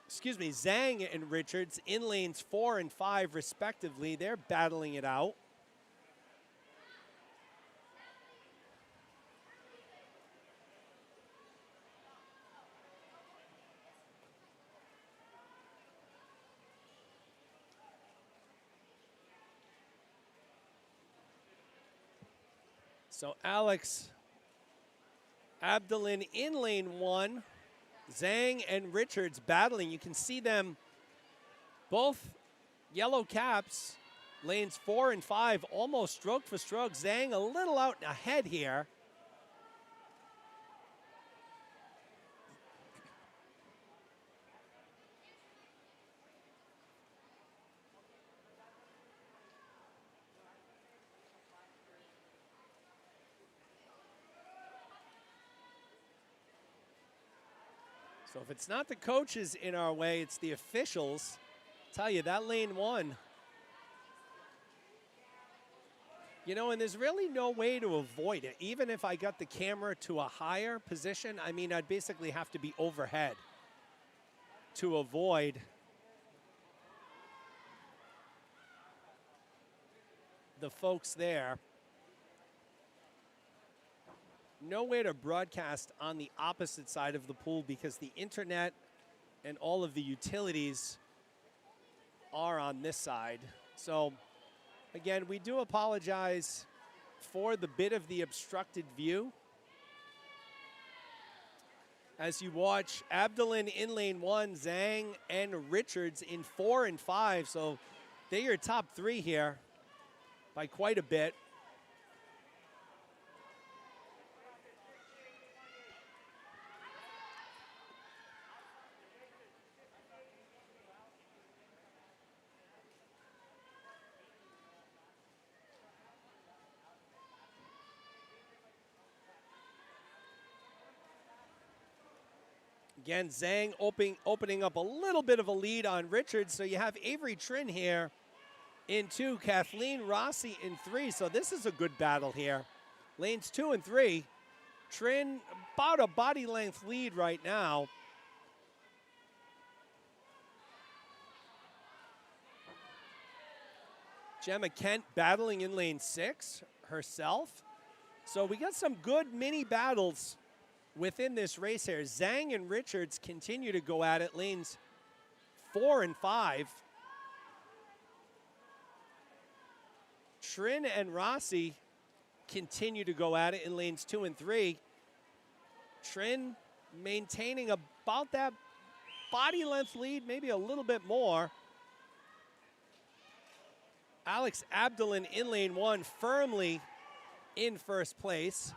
Zhang and Richards in lanes 4 and 5 respectively. They're battling it out. So Alex Abdulin in lane 1. Zhang and Richards battling. You can see them both yellow caps. Lanes 4 and 5 almost stroke for stroke. Zhang a little out ahead here. So if it's not the coaches in our way, it's the officials. Tell you, that lane 1. You know, and there's really no way to avoid it. Even if I got the camera to a higher position, I mean, I'd basically have to be overhead to avoid the folks there. Nowhere to broadcast on the opposite side of the pool because the internet and all of the utilities are on this side. So again, we do apologize for the bit of the obstructed view. As you watch Abdulin in lane 1, Zhang and Richards in 4 and 5. So they're your top 3 here by quite a bit. Again, Zhang opening up a little bit of a lead on Richards. So you have Avery Trin here in 2, Kathleen Rossi in 3. So this is a good battle here. Lanes 2 and 3. Trin about a body length lead right now. Gemma Kent battling in lane 6 herself. So we got some good mini battles within this race here. Zhang and Richards continue to go at it, lanes 4 and 5. Trin and Rossi continue to go at it in lanes 2 and 3. Trin maintaining about that body length lead, maybe a little bit more. Alex Abdulin in lane 1, firmly in first place.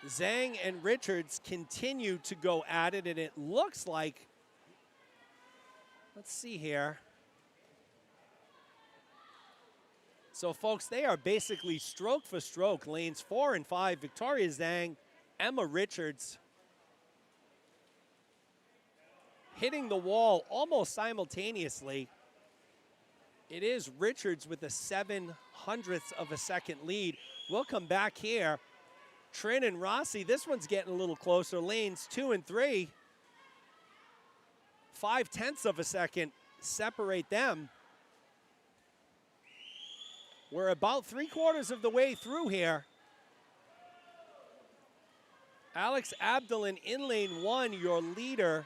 Zhang and Richards continue to go at it, and it looks like, let's see here. So folks, they are basically stroke for stroke, lanes 4 and 5. Victoria Zhang, Emma Richards hitting the wall almost simultaneously. It is Richards with a 0.07 of a second lead. We'll come back here. Trin and Rossi, this one's getting a little closer. Lanes 2 and 3. 0.5 of a second separate them. We're about 3/4 of the way through here. Alex Abdulin in lane 1, your leader.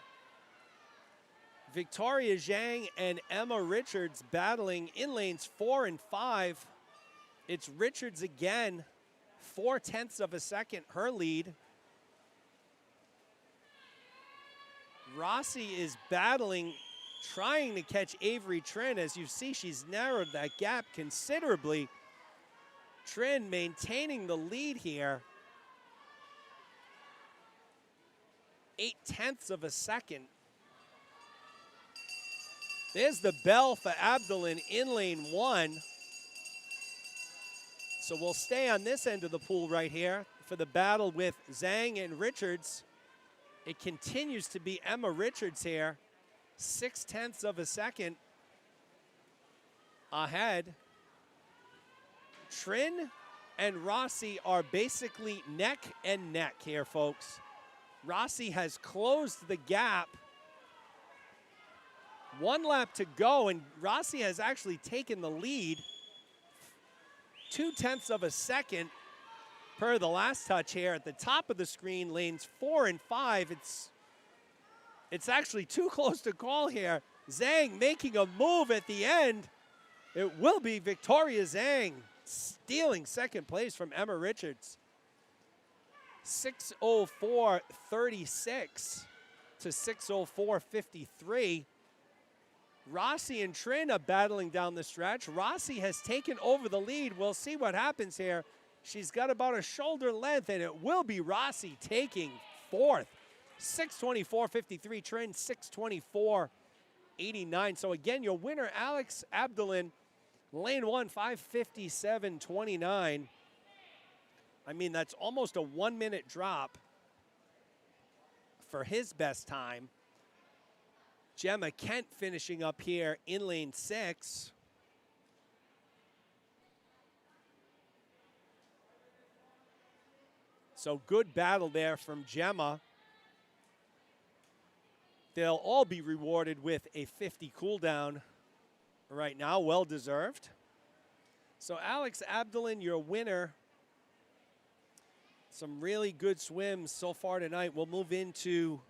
Victoria Zhang and Emma Richards battling in lanes 4 and 5. It's Richards again. 0.4 of a second, her lead. Rossi is battling, trying to catch Avery Trin. As you see, she's narrowed that gap considerably. Trin maintaining the lead here. 0.8 of a second. There's the bell for Abdulin in lane 1. So we'll stay on this end of the pool right here for the battle with Zhang and Richards. It continues to be Emma Richards here. 0.6 of a second ahead. Trin and Rossi are basically neck and neck here, folks. Rossi has closed the gap. 1 lap to go, and Rossi has actually taken the lead. 0.2 of a second per the last touch here. At the top of the screen, lanes 4 and 5. It's actually too close to call here. Zhang making a move at the end. It will be Victoria Zhang stealing second place from Emma Richards. 6:04.36 to 6:04.53. Rossi and Trin are battling down the stretch. Rossi has taken over the lead. We'll see what happens here. She's got about a shoulder length, and it will be Rossi taking fourth. 6:24.53, Trin 6:24.89. So again, your winner, Alex Abdulin, lane 1, 5:57.29. I mean, that's almost a 1 minute drop for his best time. Gemma Kent finishing up here in lane 6. So good battle there from Gemma. They'll all be rewarded with a 50 cooldown right now, well deserved. So Alex Abdulin, your winner. Some really good swims so far tonight. We'll move into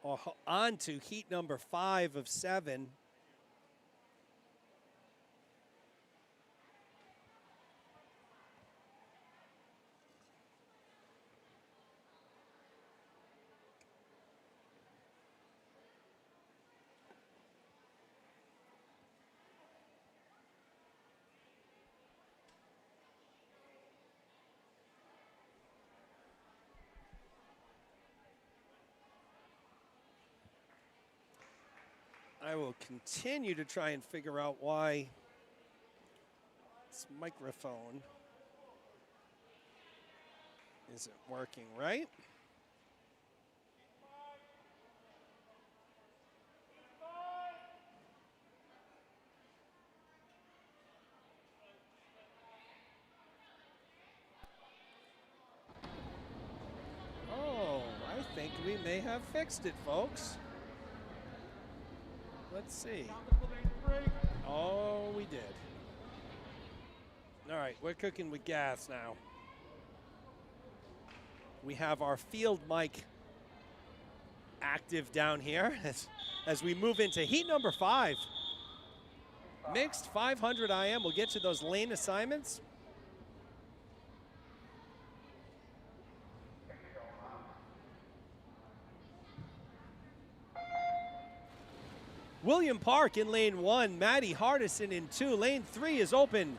or on to heat number 5 of 7. I will continue to try and figure out why this microphone isn't working right. Oh, I think we may have fixed it, folks. Let's see. Oh, we did. All right, we're cooking with gas now. We have our field mic active down here as we move into heat number 5. Mixed 500 IM. We'll get to those lane assignments. William Park in lane 1, Maddie Hardison in 2. Lane 3 is open.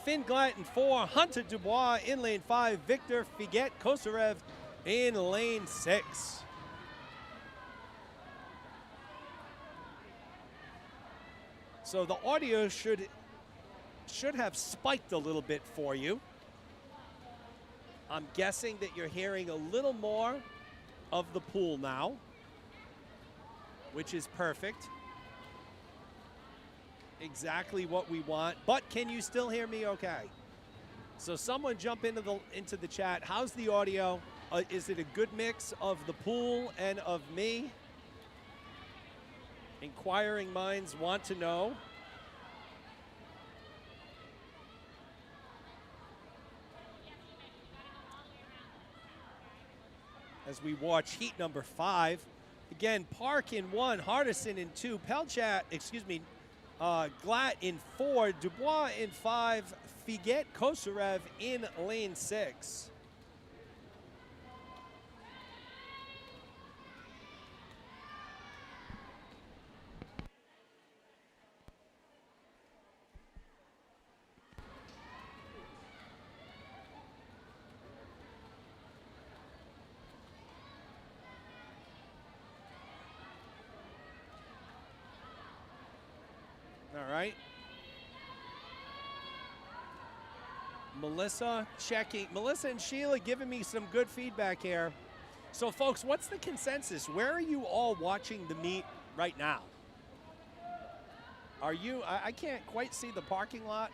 Finn Glatt in 4, Hunter Dubois in lane 5, Victor Figet Kosarev in lane 6. So the audio should have spiked a little bit for you. I'm guessing that you're hearing a little more of the pool now, which is perfect. Exactly what we want, but can you still hear me okay? So someone jump into the chat. How's the audio? Is it a good mix of the pool and of me? Inquiring minds want to know. As we watch heat number 5. Again, Park in 1, Hardison in 2, Glatt in 4, Dubois in 5, Figet Kosarev in lane 6. All right. Melissa checking. Melissa and Sheila giving me some good feedback here. So, folks, what's the consensus? Where are you all watching the meet right now? Are you, I can't quite see the parking lot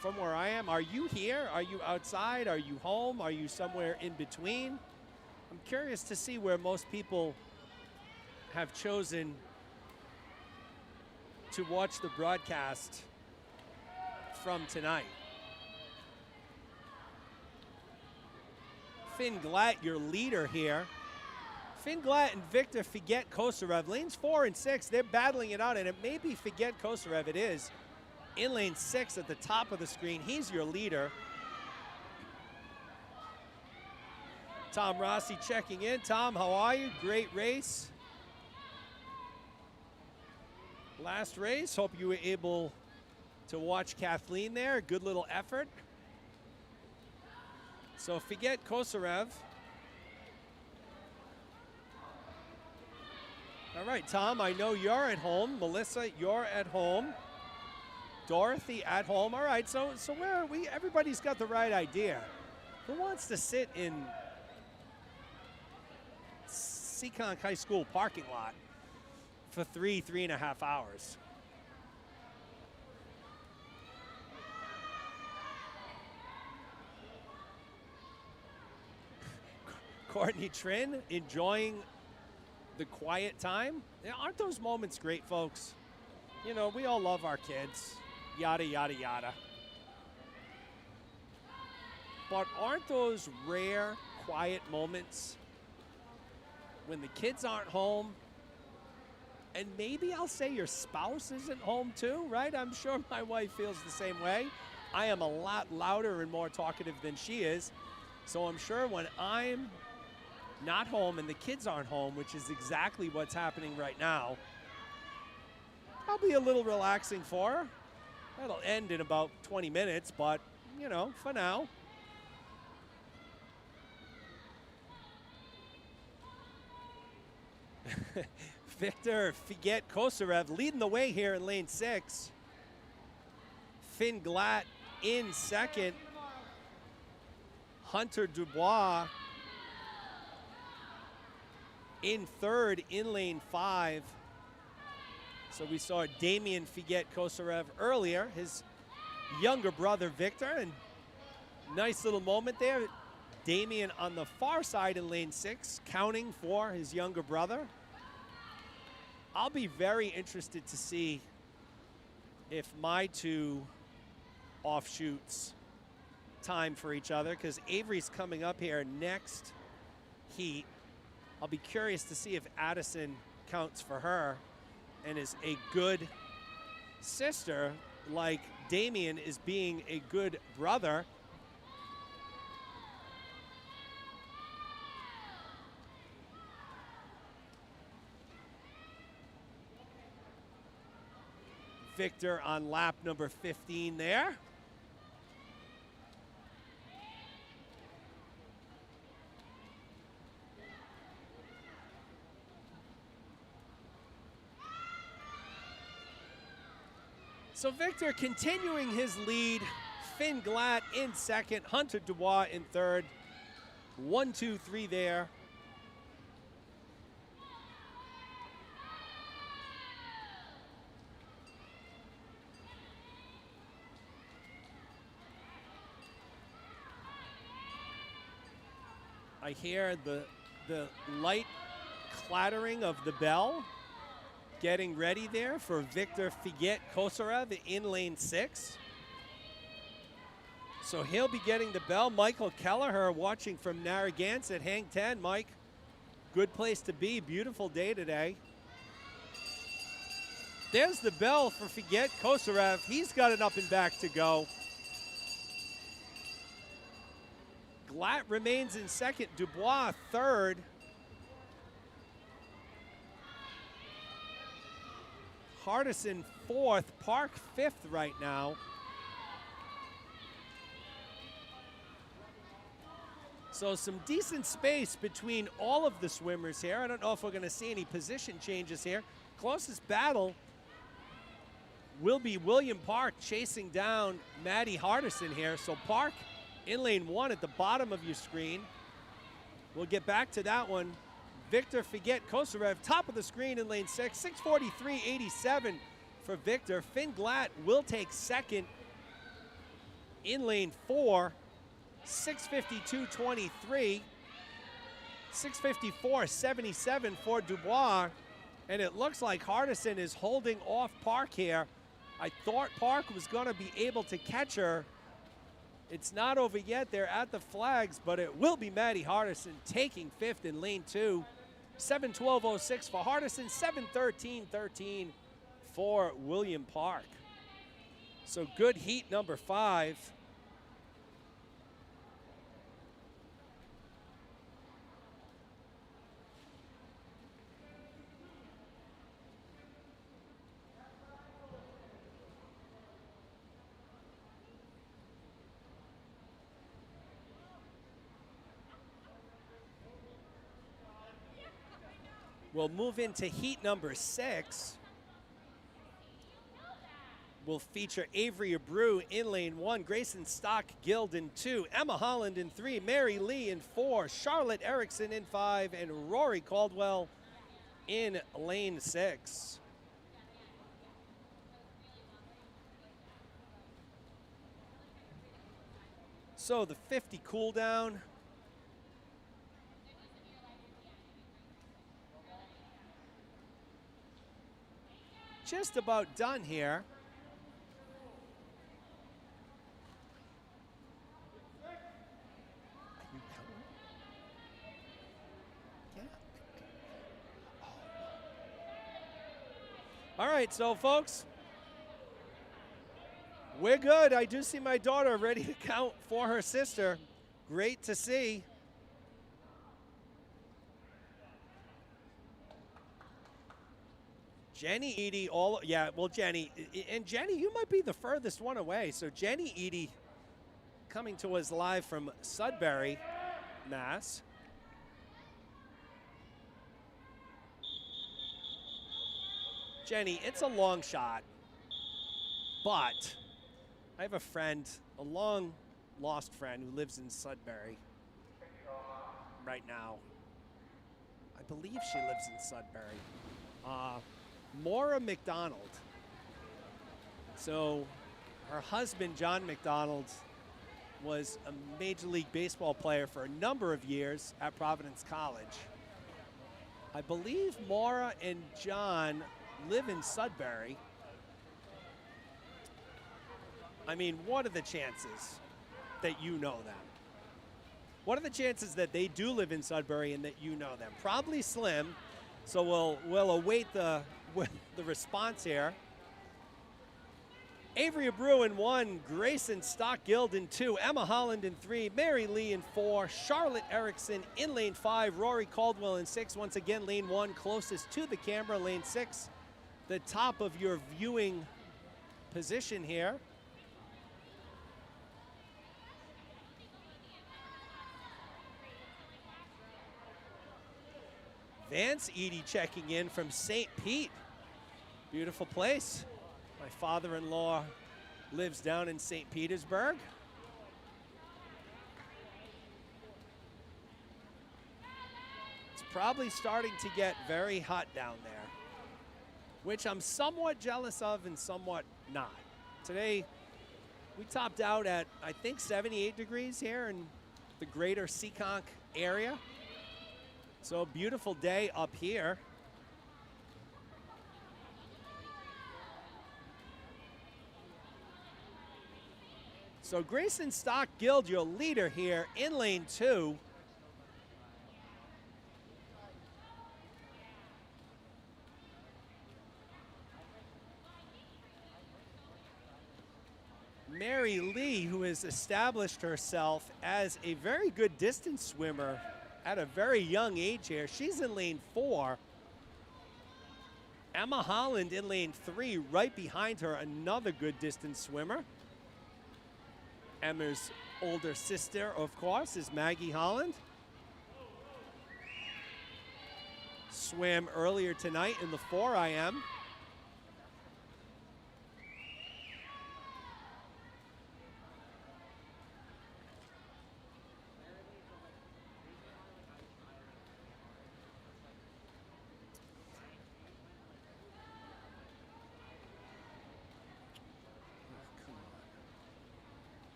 from where I am. Are you here? Are you outside? Are you home? Are you somewhere in between? I'm curious to see where most people have chosen to watch the broadcast from tonight. Finn Glatt, your leader here. Finn Glatt and Victor Figet Kosarev, lanes 4 and 6, they're battling it out, and it may be Figet Kosarev, it is. in lane 6 at the top of the screen. He's your leader. Tom Rossi checking in. Tom, how are you? Great race. Last race. Hope you were able to watch Kathleen there. Good little effort. So forget Kosarev. All right, Tom, I know you're at home. Melissa, you're at home. Dorothy at home. All right, so where are we? Everybody's got the right idea. Who wants to sit in Seekonk High School parking lot for 3.5 hours? Courtney Trin enjoying the quiet time. Yeah, aren't those moments great, folks? You know, we all love our kids, yada, yada, yada. But aren't those rare, quiet moments when the kids aren't home, and maybe I'll say your spouse isn't home too, right? I'm sure my wife feels the same way. I am a lot louder and more talkative than she is, so I'm sure when I'm not home and the kids aren't home, which is exactly what's happening right now, I'll be a little relaxing for her. That'll end in about 20 minutes, but, you know, for now. Victor Figet Kosarev leading the way here in lane 6. Finn Glatt in second. Hunter Dubois in third in lane 5. So we saw Damien Figet Kosarev earlier, his younger brother Victor, and nice little moment there. Damien on the far side in lane 6, counting for his younger brother. I'll be very interested to see if my two offshoots time for each other, because Avery's coming up here next heat. I'll be curious to see if Addison counts for her and is a good sister like Damien is being a good brother. Victor on lap number 15 there. So Victor continuing his lead. Finn Glatt in second, Hunter Dubois in third. 1, 2, 3 there. I hear the light clattering of the bell getting ready there for Victor Figet Kosarev in lane 6. So he'll be getting the bell. Michael Kelleher watching from Narragansett. Hang 10, Mike. Good place to be. Beautiful day today. There's the bell for Figet Kosarev. He's got an up and back to go. Glatt remains in second. Dubois third. Hardison fourth. Park fifth right now. So some decent space between all of the swimmers here. I don't know if we're going to see any position changes here. Closest battle will be William Park chasing down Maddie Hardison here. So Park in lane 1 at the bottom of your screen. We'll get back to that one. Victor Figet Kosarev, top of the screen in lane 6, 6:43.87 for Victor. Finn Glatt will take second in lane 4, 6:52.23, 6:54.77 for Dubois. And it looks like Hardison is holding off Park here. I thought Park was going to be able to catch her. It's not over yet. They're at the flags, but it will be Maddie Hardison taking fifth in lane 2. 7:12.06 for Hardison, 7:13.13 for William Park. So good heat number 5. We'll move into heat number 6. We'll feature Avery Abreu in lane 1, Grayson Stock-Guild in 2, Emma Holland in 3, Mary Lee in 4, Charlotte Erickson in 5, and Rory Caldwell in lane 6. So the 50 cool down. Just about done here. All right, so folks, we're good. I do see my daughter ready to count for her sister. Great to see. Jenny Eady, Jenny, and Jenny, you might be the furthest one away. So Jenny Eady coming to us live from Sudbury, Mass. Jenny, it's a long shot, but I have a friend, a long lost friend who lives in Sudbury right now. I believe she lives in Sudbury. Maura McDonald. So her husband, John McDonald, was a Major League Baseball player for a number of years at Providence College. I believe Maura and John live in Sudbury. I mean, what are the chances that you know them? What are the chances that they do live in Sudbury and that you know them? Probably slim. So we'll await the response here. Avery Abreu in 1, Grayson Stock-Guild in 2, Emma Holland in 3, Mary Lee in 4, Charlotte Erickson in lane 5, Rory Caldwell in 6. Once again, lane 1 closest to the camera, lane 6, the top of your viewing position here. Vance Eady checking in from St. Pete. Beautiful place. My father-in-law lives down in St. Petersburg. It's probably starting to get very hot down there, which I'm somewhat jealous of and somewhat not. Today, we topped out at, I think, 78 degrees here in the greater Seekonk area. So beautiful day up here. So Grayson Stock-Guild, your leader here in lane 2. Mary Lee, who has established herself as a very good distance swimmer at a very young age here. She's in lane 4. Emma Holland in lane 3, right behind her, another good distance swimmer. Emma's older sister, of course, is Maggie Holland. Swam earlier tonight in the 4 IM.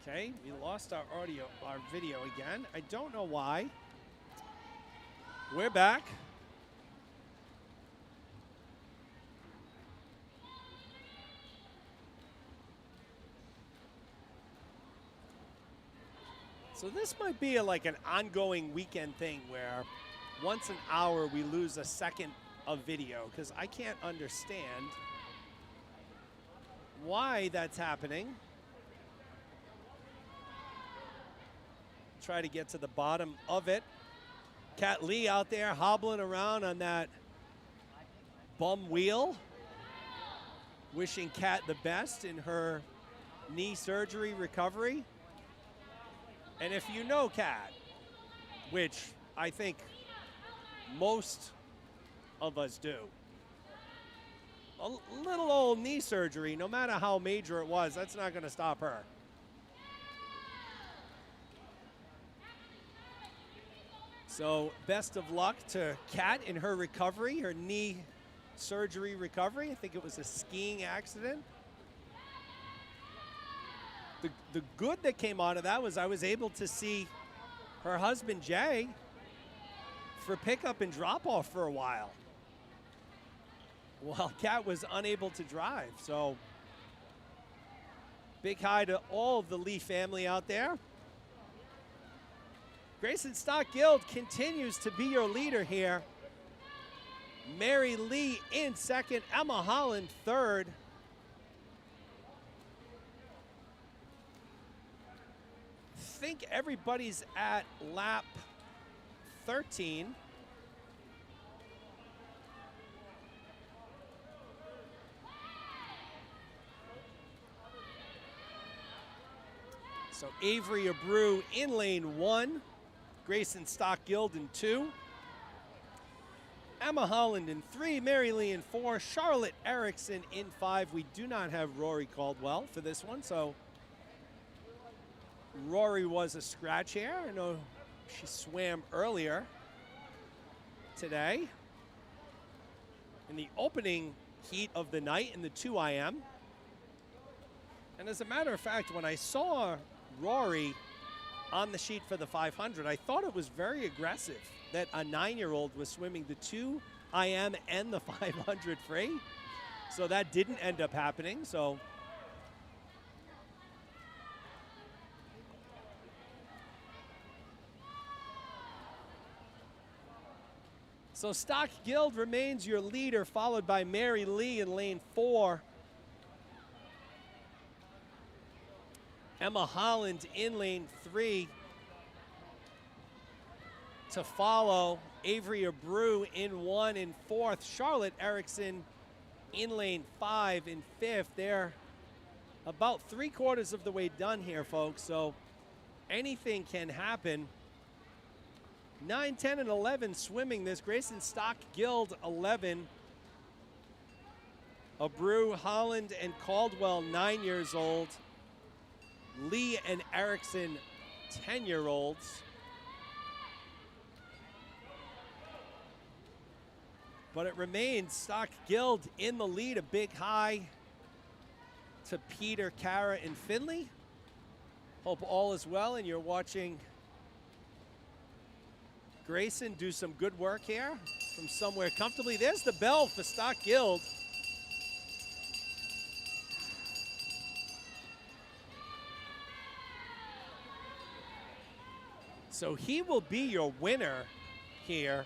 Okay, we lost our video again. I don't know why. We're back. So this might be like an ongoing weekend thing where once an hour we lose a second of video, because I can't understand why that's happening. Try to get to the bottom of it. Kat Lee out there hobbling around on that bum wheel. Wishing Kat the best in her knee surgery recovery. And if you know Kat, which I think most of us do, a little old knee surgery, no matter how major it was, that's not going to stop her. So best of luck to Kat in her recovery, her knee surgery recovery. I think it was a skiing accident. The good that came out of that was I was able to see her husband Jay for pickup and drop off for a while Kat was unable to drive. So big hi to all of the Lee family out there. Grayson Stock Guild continues to be your leader here. Mary Lee in second, Emma Holland third. I think everybody's at lap 13. So Avery Abreu in lane 1, Grayson Stock Guild in 2, Emma Holland in 3, Mary Lee in 4, Charlotte Erickson in 5. We do not have Rory Caldwell for this one, so Rory was a scratch here. I know she swam earlier today in the opening heat of the night in the 2 IM. And as a matter of fact, when I saw Rory on the sheet for the 500, I thought it was very aggressive that a 9-year-old was swimming the 2 IM and the 500 free. So that didn't end up happening. So Stock Guild remains your leader, followed by Mary Lee in lane 4. Emma Holland in lane 3 to follow. Avery Abreu in 1 in 4th. Charlotte Erickson in lane 5 in 5th. They're about 3/4 of the way done here, folks, so anything can happen. 9, 10, and 11 swimming this. Grayson Stock Guild 11. Abreu, Holland, and Caldwell 9 years old. Lee and Erickson 10-year-olds. But it remains Stock Guild in the lead. A big hi to Peter, Kara, and Finley. Hope all is well and you're watching Grayson do some good work here from somewhere comfortably. There's the bell for Stock Guild. So he will be your winner here.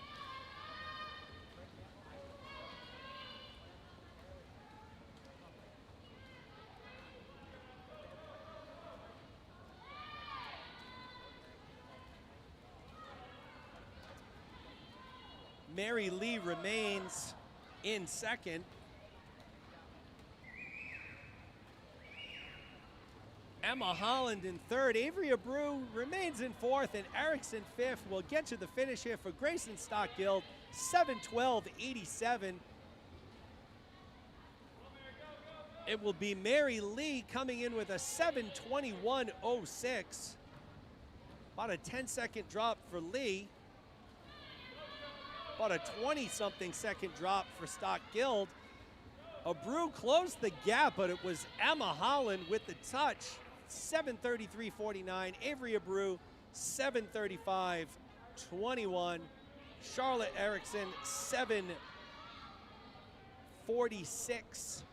Mary Lee remains in second. Emma Holland in third. Avery Abreu remains in fourth, and Erickson fifth. We'll get to the finish here for Grayson Stock Guild, 7:12.87. It will be Mary Lee coming in with a 7:21.06. About a 10-second drop for Lee. About a 20-something second drop for Stock Guild. Abreu closed the gap, but it was Emma Holland with the touch. 7:33.49. Avery Abreu, 7:35.21. Charlotte Erickson, 7:46.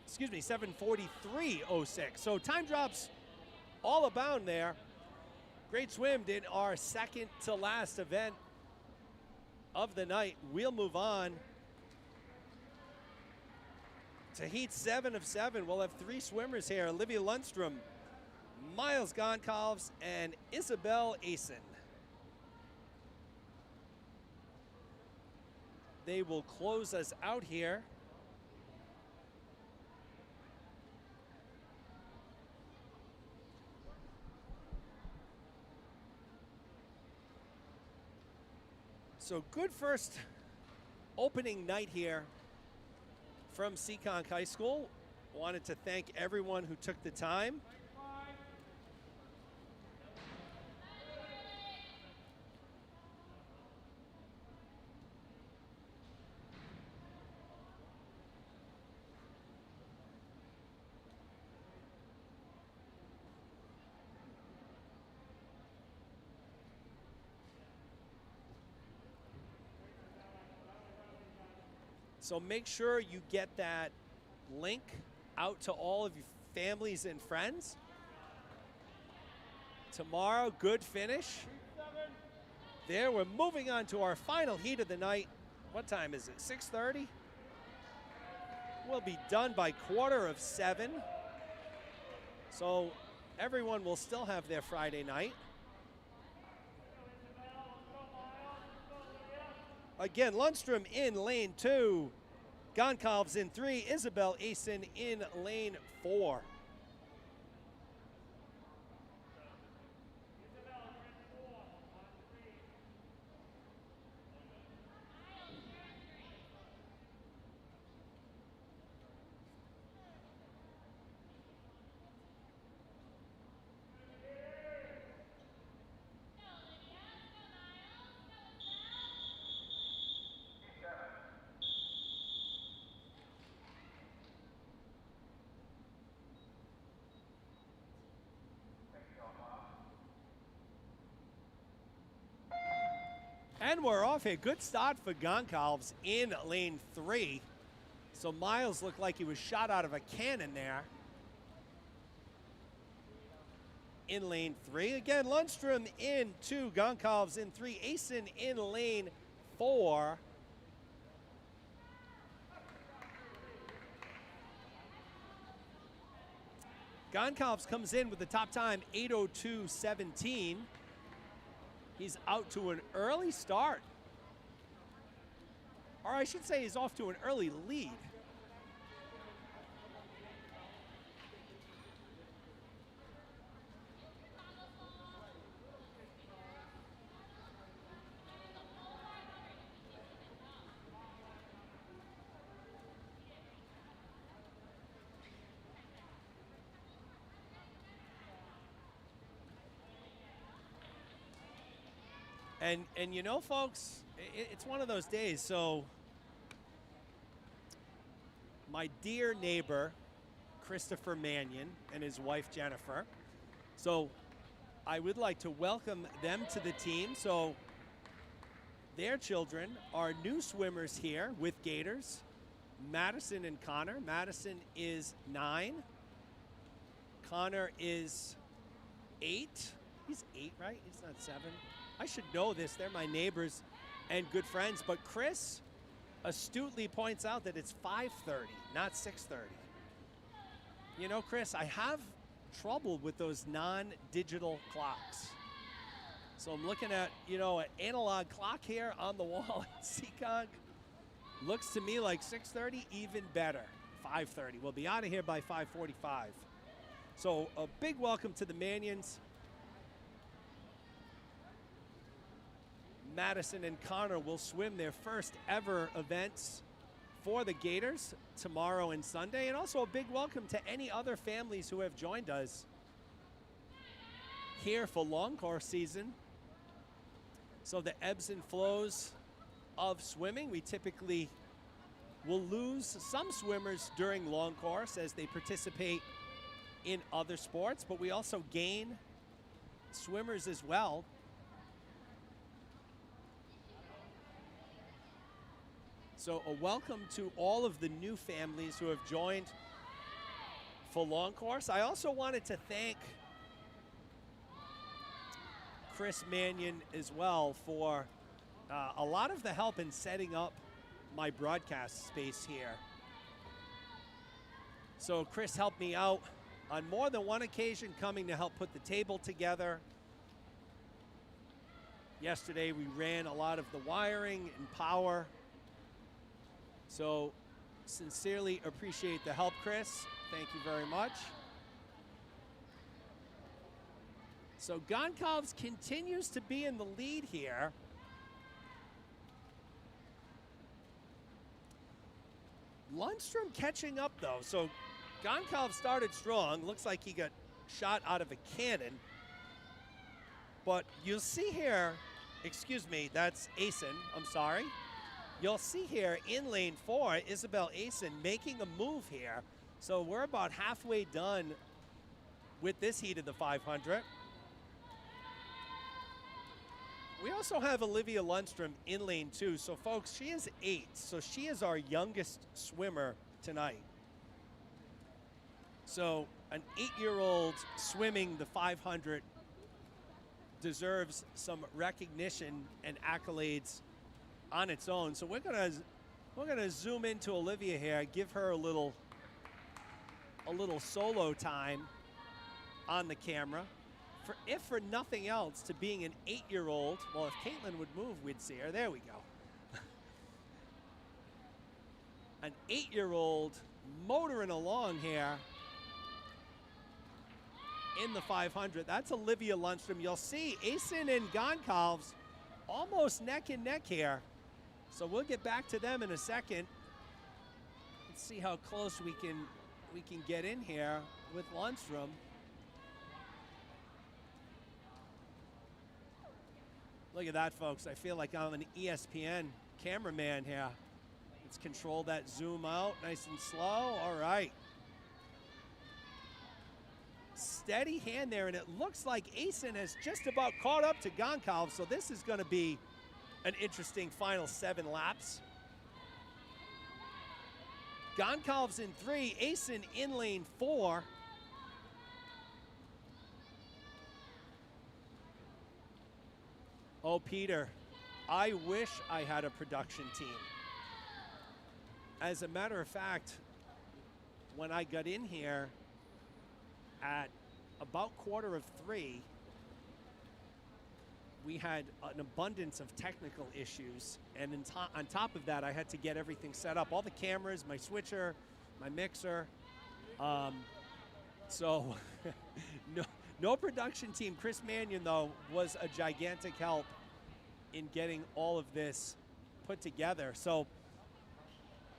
Excuse me, 7:43.06. So time drops all abound there. Great swim in our second to last event of the night. We'll move on To heat 7 of 7, we'll have 3 swimmers here: Olivia Lundstrom, Miles Goncalves, and Isabel Asen. They will close us out here. So good first opening night here from Seekonk High School. Wanted to thank everyone who took the time. So make sure you get that link out to all of your families and friends. Tomorrow, good finish. There, we're moving on to our final heat of the night. What time is it, 6:30? We'll be done by 6:45. So everyone will still have their Friday night. Again, Lundstrom in lane 2. Goncalves in 3. Isabel Asen in lane 4. And we're off here. Good start for Goncalves in lane 3. So Miles looked like he was shot out of a cannon there. In lane 3. Again, Lundstrom in 2. Goncalves in 3. Asen in lane 4. Goncalves comes in with the top time, 8:02.17. He's out to an early start. Or I should say he's off to an early lead. And you know, folks, it's one of those days. So my dear neighbor, Christopher Mannion, and his wife, Jennifer. So I would like to welcome them to the team. So their children are new swimmers here with Gators, Madison and Connor. Madison is 9. Connor is 8. He's 8, right? He's not 7. I should know this. They're my neighbors and good friends. But Chris astutely points out that it's 5:30, not 6:30. You know, Chris, I have trouble with those non-digital clocks. So I'm looking at, you know, an analog clock here on the wall at Seekonk. Looks to me like 6:30, even better. 5:30. We'll be out of here by 5:45. So a big welcome to the Mannions. Madison and Connor will swim their first ever events for the Gators tomorrow and Sunday. And also a big welcome to any other families who have joined us here for long course season. So the ebbs and flows of swimming. We typically will lose some swimmers during long course as they participate in other sports, but we also gain swimmers as well. So a welcome to all of the new families who have joined for long course. I also wanted to thank Chris Mannion as well for a lot of the help in setting up my broadcast space here. So Chris helped me out on more than one occasion, coming to help put the table together. Yesterday we ran a lot of the wiring and power. So sincerely appreciate the help, Chris. Thank you very much. So Goncalves continues to be in the lead here. Lundstrom catching up though. So Goncalves started strong. Looks like he got shot out of a cannon. But you'll see here, excuse me, that's Asen, I'm sorry. You'll see here in lane 4, Isabel Asen making a move here. So we're about halfway done with this heat of the 500. We also have Olivia Lundstrom in lane 2. So folks, she is 8. So she is our youngest swimmer tonight. So an 8-year-old swimming the 500 deserves some recognition and accolades on its own. So we're gonna zoom into Olivia here, give her a little solo time on the camera. If for nothing else, to being an 8-year-old, well, if Caitlin would move, we'd see her. There we go. An 8-year-old motoring along here in the 500. That's Olivia Lundstrom. You'll see Asen and Goncalves almost neck and neck here. So we'll get back to them in a second. Let's see how close we can get in here with Lundstrom. Look at that, folks. I feel like I'm an ESPN cameraman here. Let's control that zoom out nice and slow. All right. Steady hand there, and it looks like Asen has just about caught up to Goncalves, so this is going to be an interesting final 7 laps. Goncalves in 3, Asen in lane 4. Oh, Peter, I wish I had a production team. As a matter of fact, when I got in here at about 2:45, we had an abundance of technical issues. And on top of that, I had to get everything set up. All the cameras, my switcher, my mixer. So no production team. Chris Mannion, though, was a gigantic help in getting all of this put together. So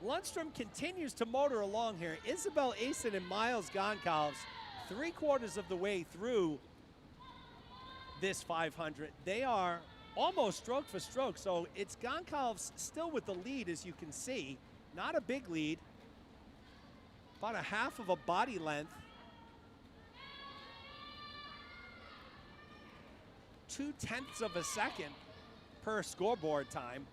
Lundstrom continues to motor along here. Isabel Asen and Miles Goncalves, 3/4 of the way through this 500. They are almost stroke for stroke. So it's Goncalves still with the lead, as you can see. Not a big lead. About a half of a body length. 0.2 of a second per scoreboard time.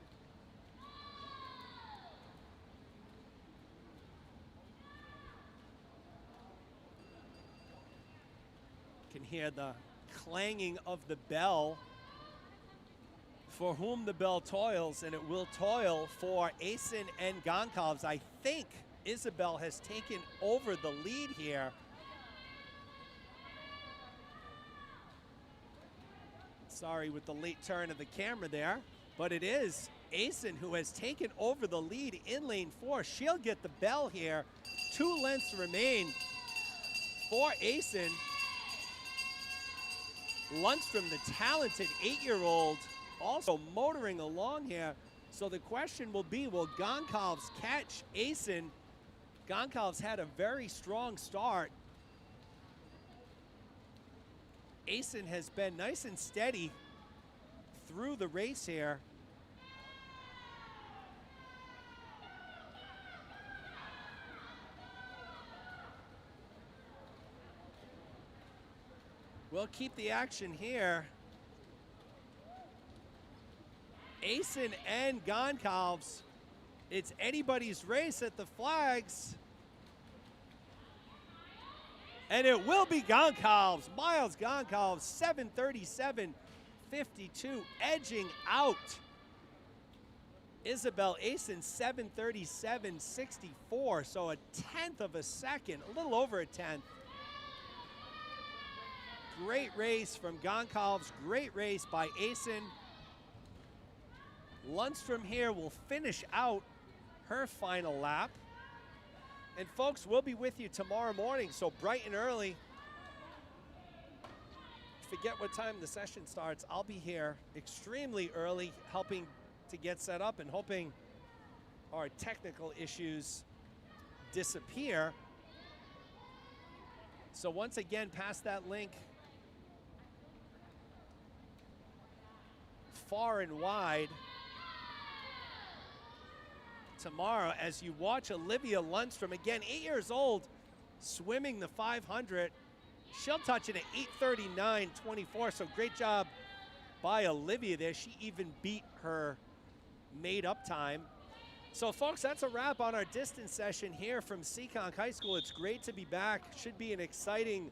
Can hear the clanging of the bell. For whom the bell toils, and it will toil for Asen and Goncalves. I think Isabel has taken over the lead here. Sorry with the late turn of the camera there, but it is Asen who has taken over the lead in lane 4. She'll get the bell here. 2 lengths remain for Asen. Lundstrom, the talented 8-year-old, also motoring along here. So the question will be, will Goncalves catch Asen? Goncalves had a very strong start. Asen has been nice and steady through the race here. We'll keep the action here. Asen and Goncalves. It's anybody's race at the flags. And it will be Goncalves. Miles Goncalves, 7:37.52, edging out Isabel Asen 7:37.64, so a tenth of a second, a little over a tenth. Great race from Goncalves, great race by Asen. Lundstrom here will finish out her final lap. And folks, we'll be with you tomorrow morning, so bright and early. Forget what time the session starts. I'll be here extremely early, helping to get set up and hoping our technical issues disappear. So once again, pass that link far and wide tomorrow as you watch Olivia Lundstrom, again, 8 years old, swimming the 500. She'll touch it at 8:39.24, so great job by Olivia there. She even beat her made-up time. So, folks, that's a wrap on our distance session here from Seekonk High School. It's great to be back. Should be an exciting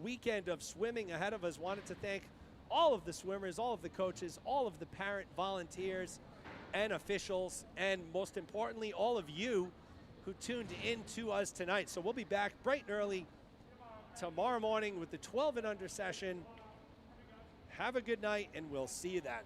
weekend of swimming ahead of us. Wanted to thank all of the swimmers, all of the coaches, all of the parent volunteers and officials, and most importantly, all of you who tuned in to us tonight. So we'll be back bright and early tomorrow morning with the 12 and under session. Have a good night, and we'll see you then.